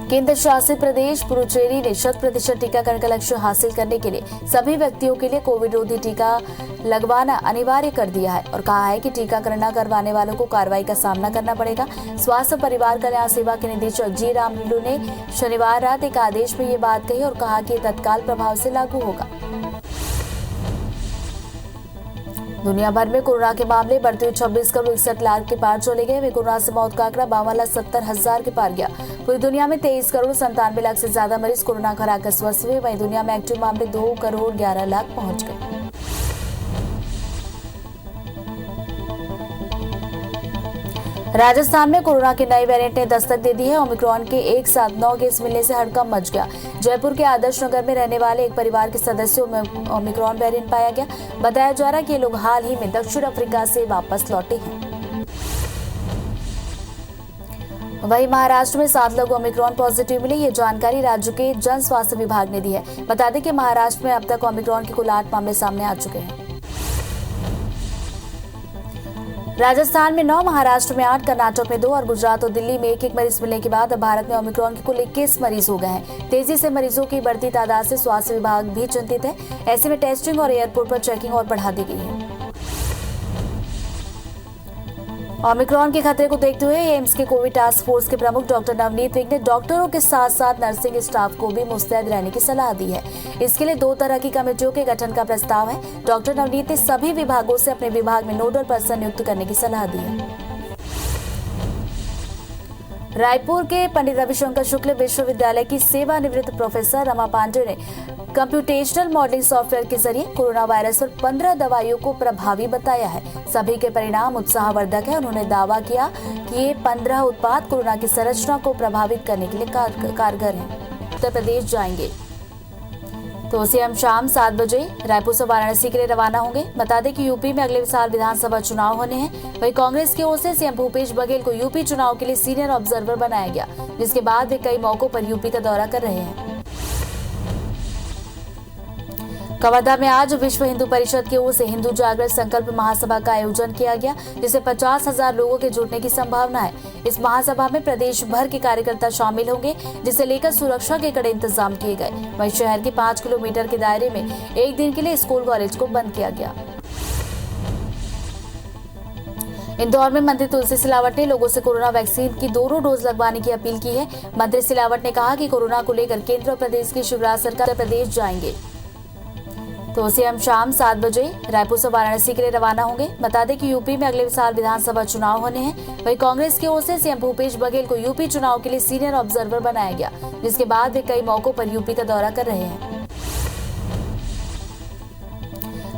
केंद्र शासित प्रदेश पुडुचेरी ने 100% टीकाकरण का लक्ष्य हासिल करने के लिए सभी व्यक्तियों के लिए कोविड रोधी टीका लगवाना अनिवार्य कर दिया है और कहा है कि टीकाकरण न करवाने वालों को कार्रवाई का सामना करना पड़ेगा। स्वास्थ्य परिवार कल्याण सेवा के निदेशक जी रामलुलु ने शनिवार रात एक आदेश में ये बात कही और कहा कि ये तत्काल प्रभाव से लागू होगा। दुनिया भर में कोरोना के मामले बढ़ते हुए 26 करोड़ 61 लाख के पार चले गए। कोरोना से मौत का आंकड़ा 52,70,000 के पार गया। पूरी दुनिया में 23 करोड़ 97 लाख से ज्यादा मरीज कोरोना को हराकर स्वस्थ हुए। वहीं दुनिया में एक्टिव मामले 2 करोड़ 11 लाख पहुंच गए। राजस्थान में कोरोना के नए वेरिएंट ने दस्तक दे दी है। ओमिक्रॉन के एक साथ 9 केस मिलने से हड़कंप मच गया। जयपुर के आदर्श नगर में रहने वाले एक परिवार के सदस्यों में ओमिक्रॉन वेरिएंट पाया गया। बताया जा रहा है कि ये लोग हाल ही में दक्षिण अफ्रीका से वापस लौटे हैं। वहीं महाराष्ट्र में 7 लोग ओमिक्रॉन पॉजिटिव मिले। ये जानकारी राज्य के जन स्वास्थ्य विभाग ने दी है। बता दें कि महाराष्ट्र में अब तक ओमिक्रॉन के कुल 8 मामले सामने आ चुके हैं। राजस्थान में 9, महाराष्ट्र में 8, कर्नाटक में 2 और गुजरात और दिल्ली में एक मरीज मिलने के बाद अब भारत में ओमिक्रॉन के कुल 21 मरीज हो गए हैं। तेजी से मरीजों की बढ़ती तादाद से स्वास्थ्य विभाग भी चिंतित है। ऐसे में टेस्टिंग और एयरपोर्ट पर चेकिंग और बढ़ा दी गई है। ओमिक्रॉन के खतरे को देखते हुए एम्स के कोविड टास्क फोर्स के प्रमुख डॉक्टर नवनीत विंग ने डॉक्टरों के साथ साथ नर्सिंग स्टाफ को भी मुस्तैद रहने की सलाह दी है। इसके लिए 2 तरह की कमेटियों के गठन का प्रस्ताव है। डॉक्टर नवनीत ने सभी विभागों से अपने विभाग में नोडल पर्सन नियुक्त करने की सलाह दी है। रायपुर के पंडित रविशंकर शुक्ल विश्वविद्यालय की सेवानिवृत्त प्रोफेसर रमा पांडे ने कंप्यूटेशनल मॉडलिंग सॉफ्टवेयर के जरिए कोरोना वायरस पर 15 दवाइयों को प्रभावी बताया है। सभी के परिणाम उत्साहवर्धक है। उन्होंने दावा किया कि ये 15 उत्पाद कोरोना की संरचना को प्रभावित करने के लिए कारगर हैं। उत्तर प्रदेश जाएंगे तो सीएम शाम 7 बजे रायपुर से वाराणसी के लिए रवाना होंगे। बता दें कि यूपी में अगले साल विधानसभा चुनाव होने हैं। वहीं कांग्रेस की ओर से सीएम भूपेश बघेल को यूपी चुनाव के लिए सीनियर ऑब्जर्वर बनाया गया, जिसके बाद वे कई मौकों पर यूपी का दौरा कर रहे हैं। कवर्धा में आज विश्व हिंदू परिषद की ओर से हिंदू जागरण संकल्प महासभा का आयोजन किया गया, जिसे 50,000 लोगों के जुटने की संभावना है। इस महासभा में प्रदेश भर के कार्यकर्ता शामिल होंगे, जिसे लेकर सुरक्षा के कड़े इंतजाम किए गए। वहीं शहर के 5 किलोमीटर के दायरे में एक दिन के लिए स्कूल कॉलेज को बंद किया गया। इंदौर में मंत्री तुलसी सिलावट ने लोगों से कोरोना वैक्सीन की 2 डोज लगवाने की अपील की है। मंत्री सिलावट ने कहा कि कोरोना को लेकर केंद्र और प्रदेश की शिवराज सरकार प्रदेश जाएंगे तो सीएम शाम 7 बजे रायपुर से वाराणसी के लिए रवाना होंगे। बता दें कि यूपी में अगले साल विधानसभा चुनाव होने हैं। वहीं कांग्रेस की ओर से सीएम भूपेश बघेल को यूपी चुनाव के लिए सीनियर ऑब्जर्वर बनाया गया, जिसके बाद वे कई मौकों पर यूपी का दौरा कर रहे हैं।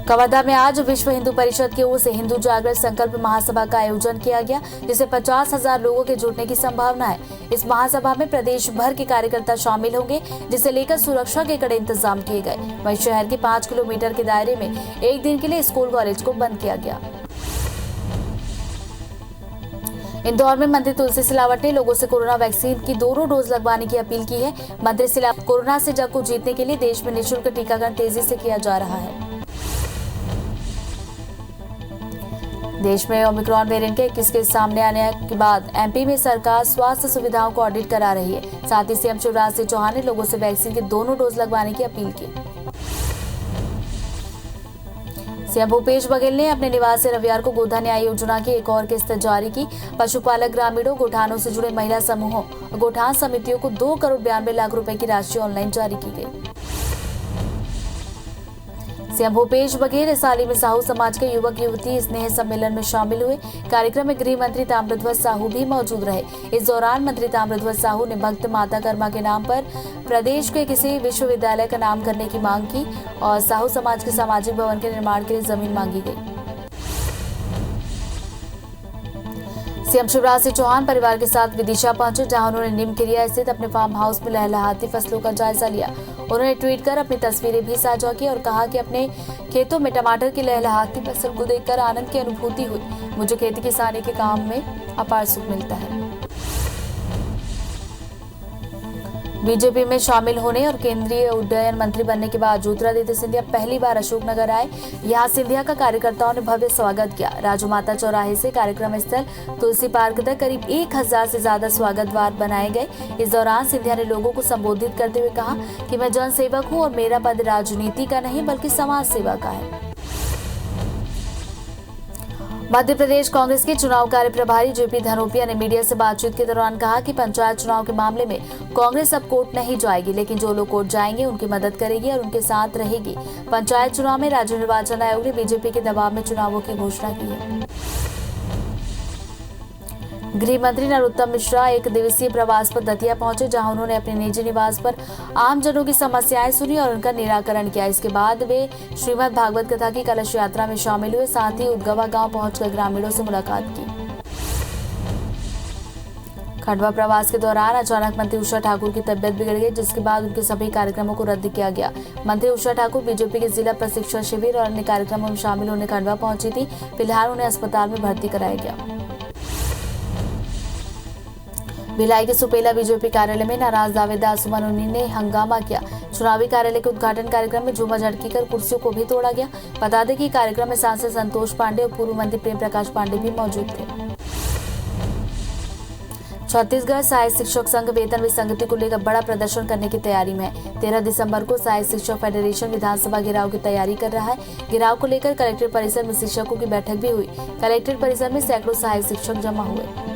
कवर्धा में आज विश्व हिंदू परिषद की ओर से हिंदू जागरण संकल्प महासभा का आयोजन किया गया, जिसे 50,000 लोगों के जुटने की संभावना है। इस महासभा में प्रदेश भर के कार्यकर्ता शामिल होंगे, जिसे लेकर सुरक्षा के कड़े इंतजाम किए गए। वहीं शहर के 5 किलोमीटर के दायरे में एक दिन के लिए स्कूल कॉलेज को बंद किया गया। इंदौर में मंत्री तुलसी सिलावट ने लोगों से कोरोना वैक्सीन की दोनों डोज लगवाने की अपील की है। मंत्री सिलावट कोरोना से जंग को जीतने के लिए देश में निःशुल्क टीकाकरण तेजी से किया जा रहा है। देश में ओमिक्रॉन वेरिएंट के 21 केस सामने आने के बाद एमपी में सरकार स्वास्थ्य सुविधाओं को ऑडिट करा रही है। साथ ही सीएम शिवराज सिंह चौहान ने लोगों से वैक्सीन के दोनों डोज लगवाने की अपील की। सीएम भूपेश बघेल ने अपने निवास से रविवार को गोधन न्याय योजना की एक और किस्त जारी की। पशुपालक ग्रामीणों, गोठानों से जुड़े महिला समूहों और गोठान समितियों को 2 करोड़ 92 लाख रुपए की राशि ऑनलाइन जारी की गई। सीएम भूपेश बघेल इस हाल ही में साहू समाज के युवक युवती स्नेह सम्मेलन में शामिल हुए। कार्यक्रम में गृह मंत्री ताम्रध्वज साहू भी मौजूद रहे। इस दौरान मंत्री ताम्रध्वज साहू ने भक्त माता कर्मा के नाम पर प्रदेश के किसी विश्वविद्यालय का नाम करने की मांग की और साहू समाज के सामाजिक भवन के निर्माण के लिए जमीन मांगी गई। सीएम शिवराज सिंह चौहान परिवार के साथ विदिशा पहुंचे, जहां उन्होंने नीमखिरिया स्थित अपने फार्म हाउस में लहलहाती फसलों का जायजा लिया। उन्होंने ट्वीट कर अपनी तस्वीरें भी साझा की और कहा कि अपने खेतों में टमाटर की लहलहाती फसल को देखकर आनंद की अनुभूति हुई। मुझे खेती किसानी के काम में अपार सुख मिलता है। बीजेपी में शामिल होने और केंद्रीय उड्डयन मंत्री बनने के बाद ज्योतिरादित्य सिंधिया पहली बार अशोकनगर आए। यहां सिंधिया का कार्यकर्ताओं ने भव्य स्वागत किया। राजमाता चौराहे से कार्यक्रम स्थल तुलसी पार्क तक करीब 1000 से ज्यादा स्वागत द्वार बनाए गए। इस दौरान सिंधिया ने लोगों को संबोधित करते हुए कहा कि मैं जनसेवक हूं और मेरा पद राजनीति का नहीं बल्कि समाज सेवा का है। मध्य प्रदेश कांग्रेस के चुनाव कार्य प्रभारी जेपी धनोपिया ने मीडिया से बातचीत के दौरान कहा कि पंचायत चुनाव के मामले में कांग्रेस अब कोर्ट नहीं जाएगी, लेकिन जो लोग कोर्ट जाएंगे उनकी मदद करेगी और उनके साथ रहेगी। पंचायत चुनाव में राज्य निर्वाचन आयोग ने बीजेपी के दबाव में चुनावों की घोषणा की है। गृह मंत्री नरोत्तम मिश्रा एक दिवसीय प्रवास पर दतिया पहुंचे, जहां उन्होंने अपने निजी निवास पर आमजनों की समस्याएं सुनी और उनका निराकरण किया। इसके बाद वे श्रीमद् भागवत कथा की कलश यात्रा में शामिल हुए। साथ ही उदगवा गांव पहुंचकर ग्रामीणों से मुलाकात की। खंडवा प्रवास के दौरान अचानक मंत्री उषा ठाकुर की तबियत बिगड़ गई, जिसके बाद उनके सभी कार्यक्रमों को रद्द किया गया। मंत्री उषा ठाकुर बीजेपी के जिला प्रशिक्षण शिविर और अन्य कार्यक्रमों में शामिल होने खंडवा पहुंची थी। फिलहाल उन्हें अस्पताल में भर्ती कराया गया। भिलाई के सुपेला बीजेपी कार्यालय में नाराज दावेदार सुमन उन्नी ने हंगामा किया। चुनावी कार्यालय के उद्घाटन कार्यक्रम में झूमा झटकी कर कुर्सियों को भी तोड़ा गया। बता दें कि कार्यक्रम में सांसद संतोष पांडे और पूर्व मंत्री प्रेम प्रकाश पांडे भी मौजूद थे। छत्तीसगढ़ सहायक शिक्षक संघ वेतन विसंगति को लेकर बड़ा प्रदर्शन करने की तैयारी में है। 13 दिसंबर को सहायक शिक्षक फेडरेशन विधानसभा घेराव की तैयारी कर रहा है। घेराव को लेकर कलेक्ट्रेट परिसर में शिक्षकों की बैठक भी हुई। कलेक्ट्रेट परिसर में सैकड़ों सहायक शिक्षक जमा हुए।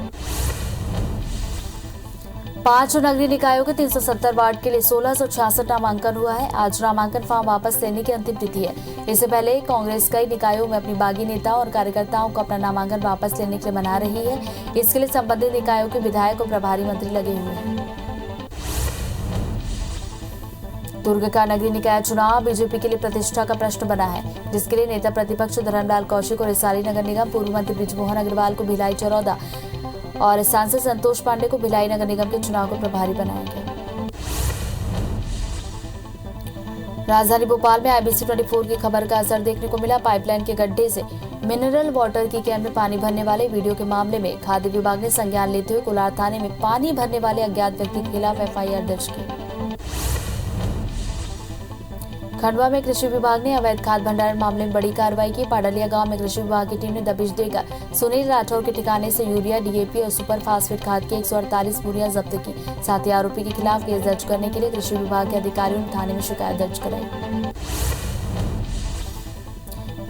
5 नगरीय निकायों के 370 वार्ड के लिए 1666 नामांकन हुआ है। आज नामांकन फॉर्म वापस लेने की अंतिम तिथि है। इससे पहले कांग्रेस कई निकायों में अपनी बागी नेताओं और कार्यकर्ताओं को अपना नामांकन वापस लेने के लिए मना रही है। इसके लिए संबंधित निकायों के विधायक और प्रभारी मंत्री लगे हुए हैं। दुर्ग का नगरीय निकाय चुनाव बीजेपी के लिए प्रतिष्ठा का प्रश्न बना है, जिसके लिए नेता प्रतिपक्ष धर्मलाल कौशिक और रिसाली नगर निगम पूर्व मंत्री बृजमोहन अग्रवाल को भिलाई चरौदा और सांसद संतोष पांडे को भिलाई नगर निगम के चुनाव को प्रभारी बनाया गया। राजधानी भोपाल में IBC 24 की खबर का असर देखने को मिला। पाइपलाइन के गड्ढे से मिनरल वाटर की कैन में पानी भरने वाले वीडियो के मामले में खाद्य विभाग ने संज्ञान लेते हुए कोलार थाने में पानी भरने वाले अज्ञात व्यक्ति के खिलाफ FIR दर्ज की। खंडवा में कृषि विभाग ने अवैध खाद भंडारण मामले में बड़ी कार्रवाई की। पाडलिया गांव में कृषि विभाग की टीम ने दबिश देकर सुनील राठौर के ठिकाने से यूरिया, DAP और सुपर फास्फेट खाद की 148 बोरियां जब्त की। साथ ही आरोपी के खिलाफ केस दर्ज करने के लिए कृषि विभाग के अधिकारियों ने थाने में शिकायत दर्ज कराई।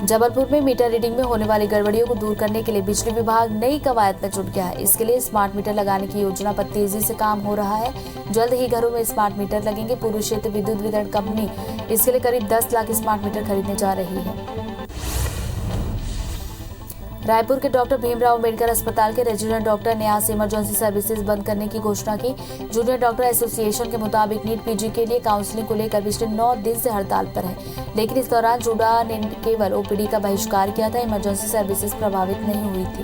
जबलपुर में मीटर रीडिंग में होने वाली गड़बड़ियों को दूर करने के लिए बिजली विभाग नई कवायद में जुट गया है। इसके लिए स्मार्ट मीटर लगाने की योजना पर तेजी से काम हो रहा है। जल्द ही घरों में स्मार्ट मीटर लगेंगे। पूर्व क्षेत्र विद्युत वितरण कंपनी इसके लिए करीब 10 लाख स्मार्ट मीटर खरीदने जा रही है। रायपुर के डॉक्टर भीमराव अंबेडकर अस्पताल के रेजिडेंट डॉक्टर ने आज इमरजेंसी सर्विसेज बंद करने की घोषणा की। जूनियर डॉक्टर एसोसिएशन के मुताबिक नीट PG के लिए काउंसलिंग को लेकर पिछले 9 दिन से हड़ताल पर है, लेकिन इस दौरान जुडा ने केवल OPD का बहिष्कार किया था। इमरजेंसी सर्विसेज प्रभावित नहीं हुई थी।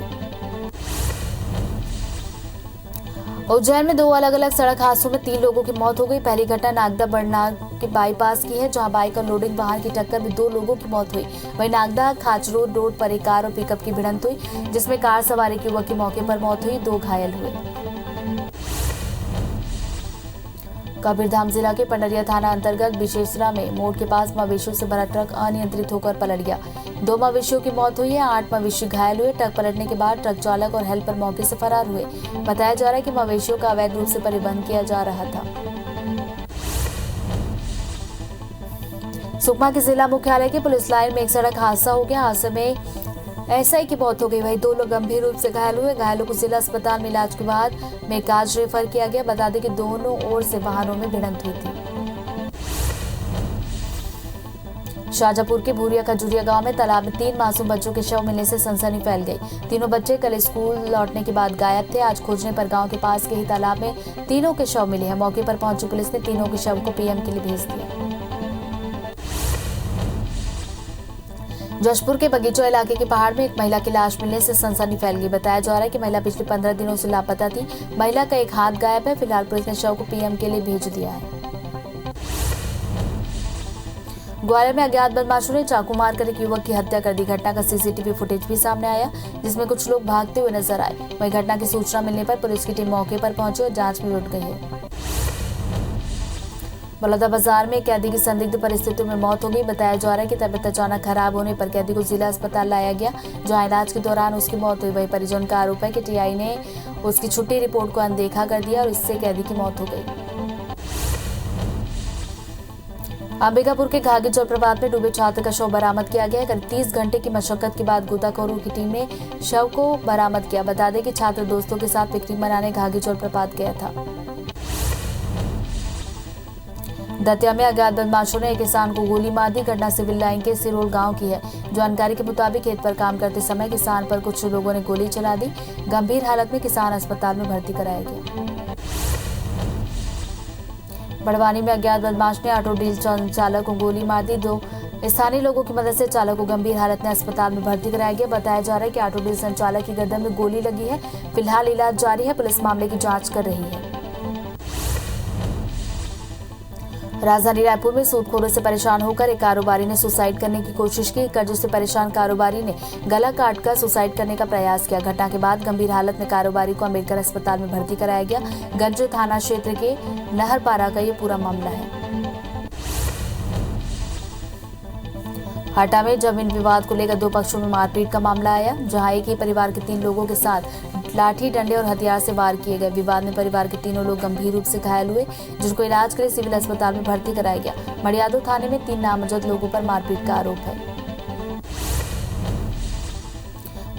उज्जैन में 2 अलग अलग सड़क हादसों में 3 लोगों की मौत हो गई। पहली घटना नागदा बड़नाग के बाईपास की है, जहां बाइक और लोडिंग वाहन की टक्कर में 2 लोगों की मौत हुई। वहीं नागदा खाचरोड रोड पर एक कार और पिकअप की भिड़ंत हुई, जिसमें कार सवार एक युवक की मौके पर मौत हुई, 2 घायल हुए। कबीरधाम जिला के पंडरिया थाना अंतर्गत बिशेसरा में मोड़ के पास मवेशियों से भरा ट्रक अनियंत्रित होकर पलट गया। 2 मवेशियों की मौत हुई है, 8 मवेशी घायल हुए। ट्रक पलटने के बाद ट्रक चालक और हेल्पर मौके से फरार हुए। बताया जा रहा है कि मवेशियों का अवैध रूप से परिवहन किया जा रहा था। सुकमा के जिला मुख्यालय के पुलिस लाइन में एक सड़क हादसा हो गया। हादसे में एसआई की मौत हो गई, वहीं 2 लोग गंभीर रूप से घायल हुए। घायलों को जिला अस्पताल में इलाज के बाद मेकाज रेफर किया गया। बता दें कि दोनों ओर से वाहनों में भिड़ंत हुई थी। शाजापुर के भूरिया खजूरिया गांव में तालाब में 3 मासूम बच्चों के शव मिलने से सनसनी फैल गई। तीनों बच्चे कल स्कूल लौटने के बाद गायब थे। आज खोजने पर गांव के पास के ही तालाब में तीनों के शव मिले हैं। मौके पर पहुंची पुलिस ने तीनों के शव को पीएम के लिए भेज दिया। जशपुर के बगीचो इलाके के पहाड़ में एक महिला की लाश मिलने से सनसनी फैल गई। बताया जा रहा है कि महिला पिछले 15 दिनों से लापता थी। महिला का एक हाथ गायब है। फिलहाल पुलिस ने शव को पीएम के लिए भेज दिया है। ग्वालियर में अज्ञात बदमाशों ने चाकू मारकर एक युवक की हत्या कर दी। घटना का सीसीटीवी फुटेज भी सामने आया, जिसमें कुछ लोग भागते हुए नजर आए। वहीं घटना की सूचना मिलने पर पुलिस की टीम मौके पर पहुंची और जांच में जुट गई है। बलौदाबाजार में एक कैदी की संदिग्ध परिस्थितियों में मौत हो गई। बताया जा रहा है कि तबीयत अचानक खराब होने पर कैदी को जिला अस्पताल लाया गया, जहां इलाज के दौरान उसकी मौत हुई। वहीं परिजन का आरोप है कि टीआई ने उसकी छुट्टी रिपोर्ट को अनदेखा कर दिया और इससे कैदी की मौत हो गई। अंबिकापुर के घाघी जलप्रपात में डूबे छात्र का शव बरामद किया गया है। करीब 30 घंटे की मशक्कत के बाद गोताखोरों की टीम ने शव को बरामद किया। बता दें कि छात्र दोस्तों के साथ पिकनिक मनाने घाघी जलप्रपात गया था। दतिया में अज्ञात बदमाशों ने एक किसान को गोली मार दी। घटना सिविल लाइन के सिरोल गांव की है। जानकारी के मुताबिक खेत पर काम करते समय किसान पर कुछ लोगों ने गोली चला दी। गंभीर हालत में किसान अस्पताल में भर्ती कराया गया। बड़वानी में अज्ञात बदमाश ने ऑटो डीजल चालक को गोली मार दी। 2 स्थानीय लोगों की मदद से चालक को गंभीर हालत में अस्पताल में भर्ती कराया गया। बताया जा रहा है कि ऑटो डीजल संचालक की गर्दन में गोली लगी है। फिलहाल इलाज जारी है। पुलिस मामले की जांच कर रही है। राजधानी रायपुर में सूदखोरों से परेशान होकर एक कारोबारी ने सुसाइड करने की कोशिश की। कर्ज से परेशान कारोबारी ने गला काटकर सुसाइड करने का प्रयास किया। घटना के बाद गंभीर हालत में कारोबारी को अम्बेडकर अस्पताल में भर्ती कराया गया। गंज थाना क्षेत्र के नहरपारा का ये पूरा मामला है। हटा में जमीन विवाद को लेकर 2 पक्षों में मारपीट का मामला आया, जहां एक ही परिवार के 3 लोगों के साथ लाठी डंडे और हथियार से वार किए गए। विवाद में परिवार के तीनों लोग गंभीर रूप से घायल हुए, जिनको इलाज के लिए सिविल अस्पताल में भर्ती कराया गया। मड़ियादो थाने में 3 नामजद लोगों पर मारपीट का आरोप है।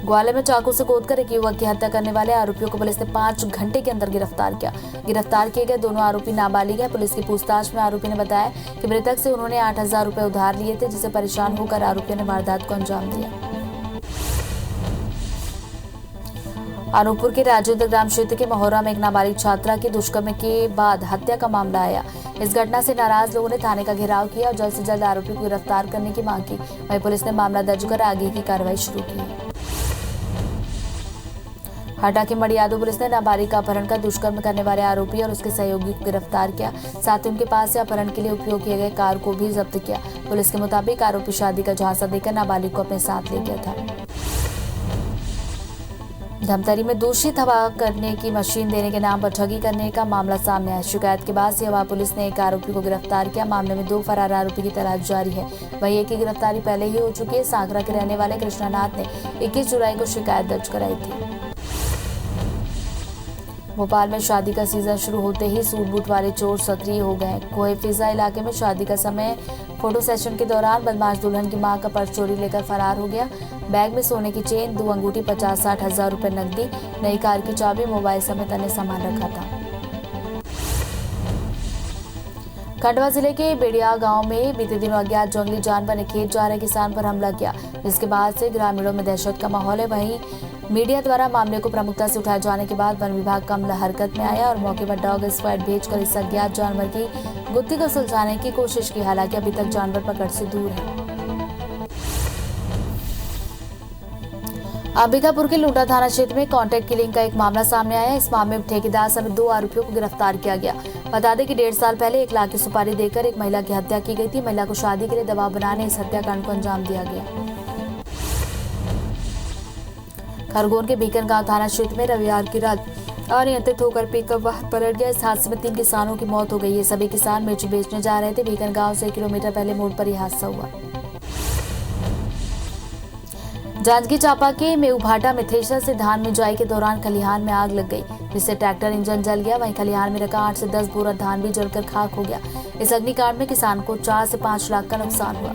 ग्वालियर में चाकू से गोदकर एक युवक की हत्या करने वाले आरोपियों को पुलिस ने 5 घंटे के अंदर गिरफ्तार किया। गिरफ्तार किए गए दोनों आरोपी नाबालिग हैं। पुलिस की पूछताछ में आरोपी ने बताया कि मृतक से उन्होंने 8,000 रुपए उधार लिए थे, जिससे परेशान होकर आरोपियों ने वारदात को अंजाम दिया। अनूपपुर के राजेंद्र ग्राम क्षेत्र के महोरा में एक नाबालिग छात्रा की दुष्कर्म के बाद हत्या का मामला आया। इस घटना से नाराज लोगों ने थाने का घेराव किया और जल्द से जल्द आरोपी को गिरफ्तार करने की मांग की। वहीं पुलिस ने मामला दर्ज कर आगे की कार्रवाई शुरू की। हटा के मड़ियादो पुलिस ने नाबालिग का अपहरण कर दुष्कर्म करने वाले आरोपी और उसके सहयोगी को गिरफ्तार किया। साथ ही उनके पास से अपहरण के लिए उपयोग किए गए कार को भी जब्त किया। पुलिस के मुताबिक आरोपी शादी का झांसा देकर नाबालिग को अपने साथ ले गया था। धमतरी में दूषित हवा करने की मशीन देने के नाम पर ठगी करने का मामला सामने आया। शिकायत के बाद सिहवा पुलिस ने एक आरोपी को गिरफ्तार किया। मामले में 2 फरार आरोपी की तलाश जारी है। वहीं एक की गिरफ्तारी पहले ही हो चुकी है। सांगरा के रहने वाले कृष्णानाथ ने 21 जुलाई को शिकायत दर्ज कराई थी। भोपाल में शादी का सीजन शुरू होते ही सूट बूट वाले चोर सक्रिय हो गए। कोहे फिजा इलाके में शादी का समय फोटो सेशन के दौरान बदमाश दुल्हन की मां का पर्स चोरी लेकर फरार हो गया। बैग में सोने की चेन, 2 अंगूठी, 50-60 हजार रुपए नकदी, नई कार की चाबी, मोबाइल समेत अन्य सामान रखा था। खंडवा जिले के बेड़िया गांव में बीते दिनों अज्ञात जंगली जानवर ने खेत जा रहे किसान पर हमला किया, जिसके बाद से ग्रामीणों में दहशत का माहौल है। वहीं मीडिया द्वारा मामले को प्रमुखता से उठाए जाने के बाद वन विभाग का अमला हरकत में आया और मौके पर डॉग स्क्वाड भेजकर इस अज्ञात जानवर की गुत्थी को सुलझाने की कोशिश की। हालांकि अभी तक जानवर पकड़ से दूर है। अंबिकापुर के लूटा थाना क्षेत्र में कॉन्ट्रैक्ट किलिंग का एक मामला सामने आया। इस मामले में ठेकेदार समेत 2 आरोपियों को गिरफ्तार किया गया। बता दें कि 1.5 साल पहले 1 लाख की सुपारी देकर एक महिला की हत्या की गई थी। महिला को शादी के लिए दबाव बनाने इस हत्याकांड को अंजाम दिया गया। खरगोन के बीकनगांव थाना क्षेत्र में रविवार की रात अनियंत्रित होकर पिकअप वाहन पलट गया। इस हादसे में 3 किसानों की मौत हो गई। ये सभी किसान मिर्च बेचने जा रहे थे। बीकनगांव से 1 किलोमीटर पहले मोड़ पर यह हादसा हुआ। जांजगीर चांपा के मेऊभाटा में थ्रेशर से धान मिंजाई के दौरान खलिहान में आग लग गई, जिससे ट्रैक्टर इंजन जल गया। वहीं खलिहान में रखा 8 से 10 बोरा धान भी जलकर खाक हो गया। इस अग्निकांड में किसान को 4 से 5 लाख का नुकसान हुआ।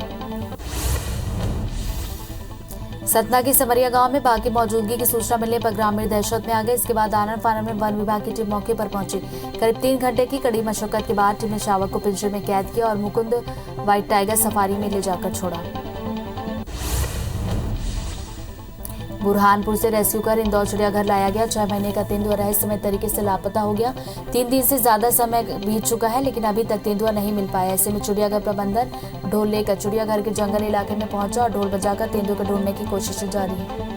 सतना के समरिया गांव में बाघ की मौजूदगी की सूचना मिलने पर ग्रामीण दहशत में आ गए। इसके बाद आनन फानन में वन विभाग की टीम मौके पर पहुंची। करीब 3 घंटे की कड़ी मशक्कत के बाद टीम ने शावक को पिंजरे में कैद किया और मुकुंद व्हाइट टाइगर सफारी में ले जाकर छोड़ा। बुरहानपुर से रेस्क्यू कर इंदौर चिड़ियाघर लाया गया। 6 महीने का तेंदुआ रहस्यमय तरीके से लापता हो गया। 3 दिन से ज्यादा समय बीत चुका है, लेकिन अभी तक तेंदुआ नहीं मिल पाया। ऐसे में चिड़ियाघर प्रबंधन ढोल लेकर चिड़ियाघर के जंगल इलाके में पहुंचा और ढोल बजाकर तेंदुए को ढूंढने की कोशिश जारी है।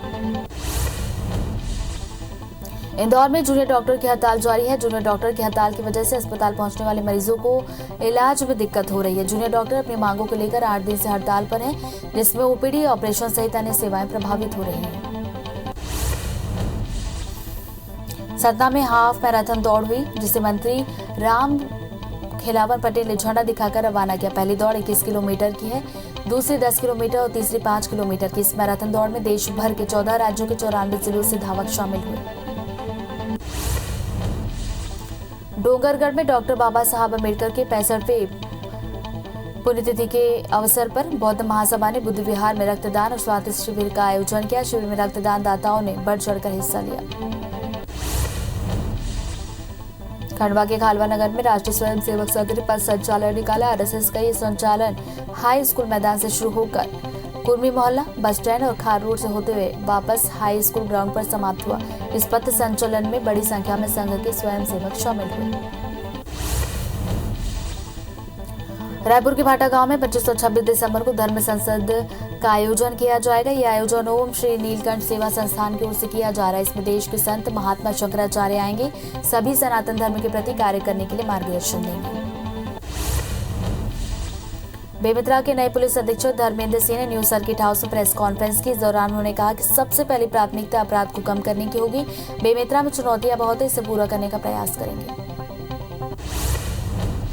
इंदौर में जूनियर डॉक्टर की हड़ताल जारी है। जूनियर डॉक्टर की हड़ताल की वजह से अस्पताल पहुंचने वाले मरीजों को इलाज में दिक्कत हो रही है। जूनियर डॉक्टर अपनी मांगों को लेकर 8 दिन से हड़ताल पर हैं, जिसमें ओपीडी, ऑपरेशन सहित अन्य सेवाएं प्रभावित हो रही हैं। सतना में हाफ मैराथन दौड़ हुई, जिसे मंत्री राम खिलावन पटेल ने झंडा दिखाकर रवाना किया। पहली दौड़ 21 किलोमीटर की है, दूसरी 10 किलोमीटर और तीसरी 5 किलोमीटर की। इस मैराथन दौड़ में देश भर के 14 राज्यों के 94 जिलों से धावक शामिल हुए। डोंगरगढ़ में डॉक्टर बाबा साहब अम्बेडकर के 65वें पुण्यतिथि के अवसर पर बौद्ध महासभा ने बुद्ध विहार में रक्तदान और स्वास्थ्य शिविर का आयोजन किया। शिविर में रक्तदान दाताओं ने बढ़ चढ़कर हिस्सा लिया। खंडवा के खालवा नगर में राष्ट्रीय स्वयंसेवक संघ ने पथ संचालन निकाला। आरएसएस का ये संचालन हाई स्कूल मैदान से शुरू होकर कुर्मी मोहल्ला, बस स्टैंड और खार रोड से होते हुए वापस हाई स्कूल ग्राउंड पर समाप्त हुआ। इस पथ संचलन में बड़ी संख्या में संघ के स्वयंसेवक शामिल हुए। रायपुर के भाटा गांव में 25 और 26 दिसंबर को धर्म संसद का आयोजन किया जाएगा। यह आयोजन ओम श्री नीलकंठ सेवा संस्थान की ओर से किया जा रहा है। इसमें देश के संत महात्मा शंकराचार्य आएंगे, सभी सनातन धर्म के प्रति कार्य करने के लिए मार्गदर्शन देंगे। बेमेतरा के नए पुलिस अधीक्षक धर्मेंद्र सिंह ने न्यू सर्किट हाउस में प्रेस कॉन्फ्रेंस की। इस दौरान उन्होंने कहा कि सबसे पहली प्राथमिकता अपराध को कम करने की होगी। बेमेतरा में चुनौतियां बहुत है, इसे पूरा करने का प्रयास करेंगे।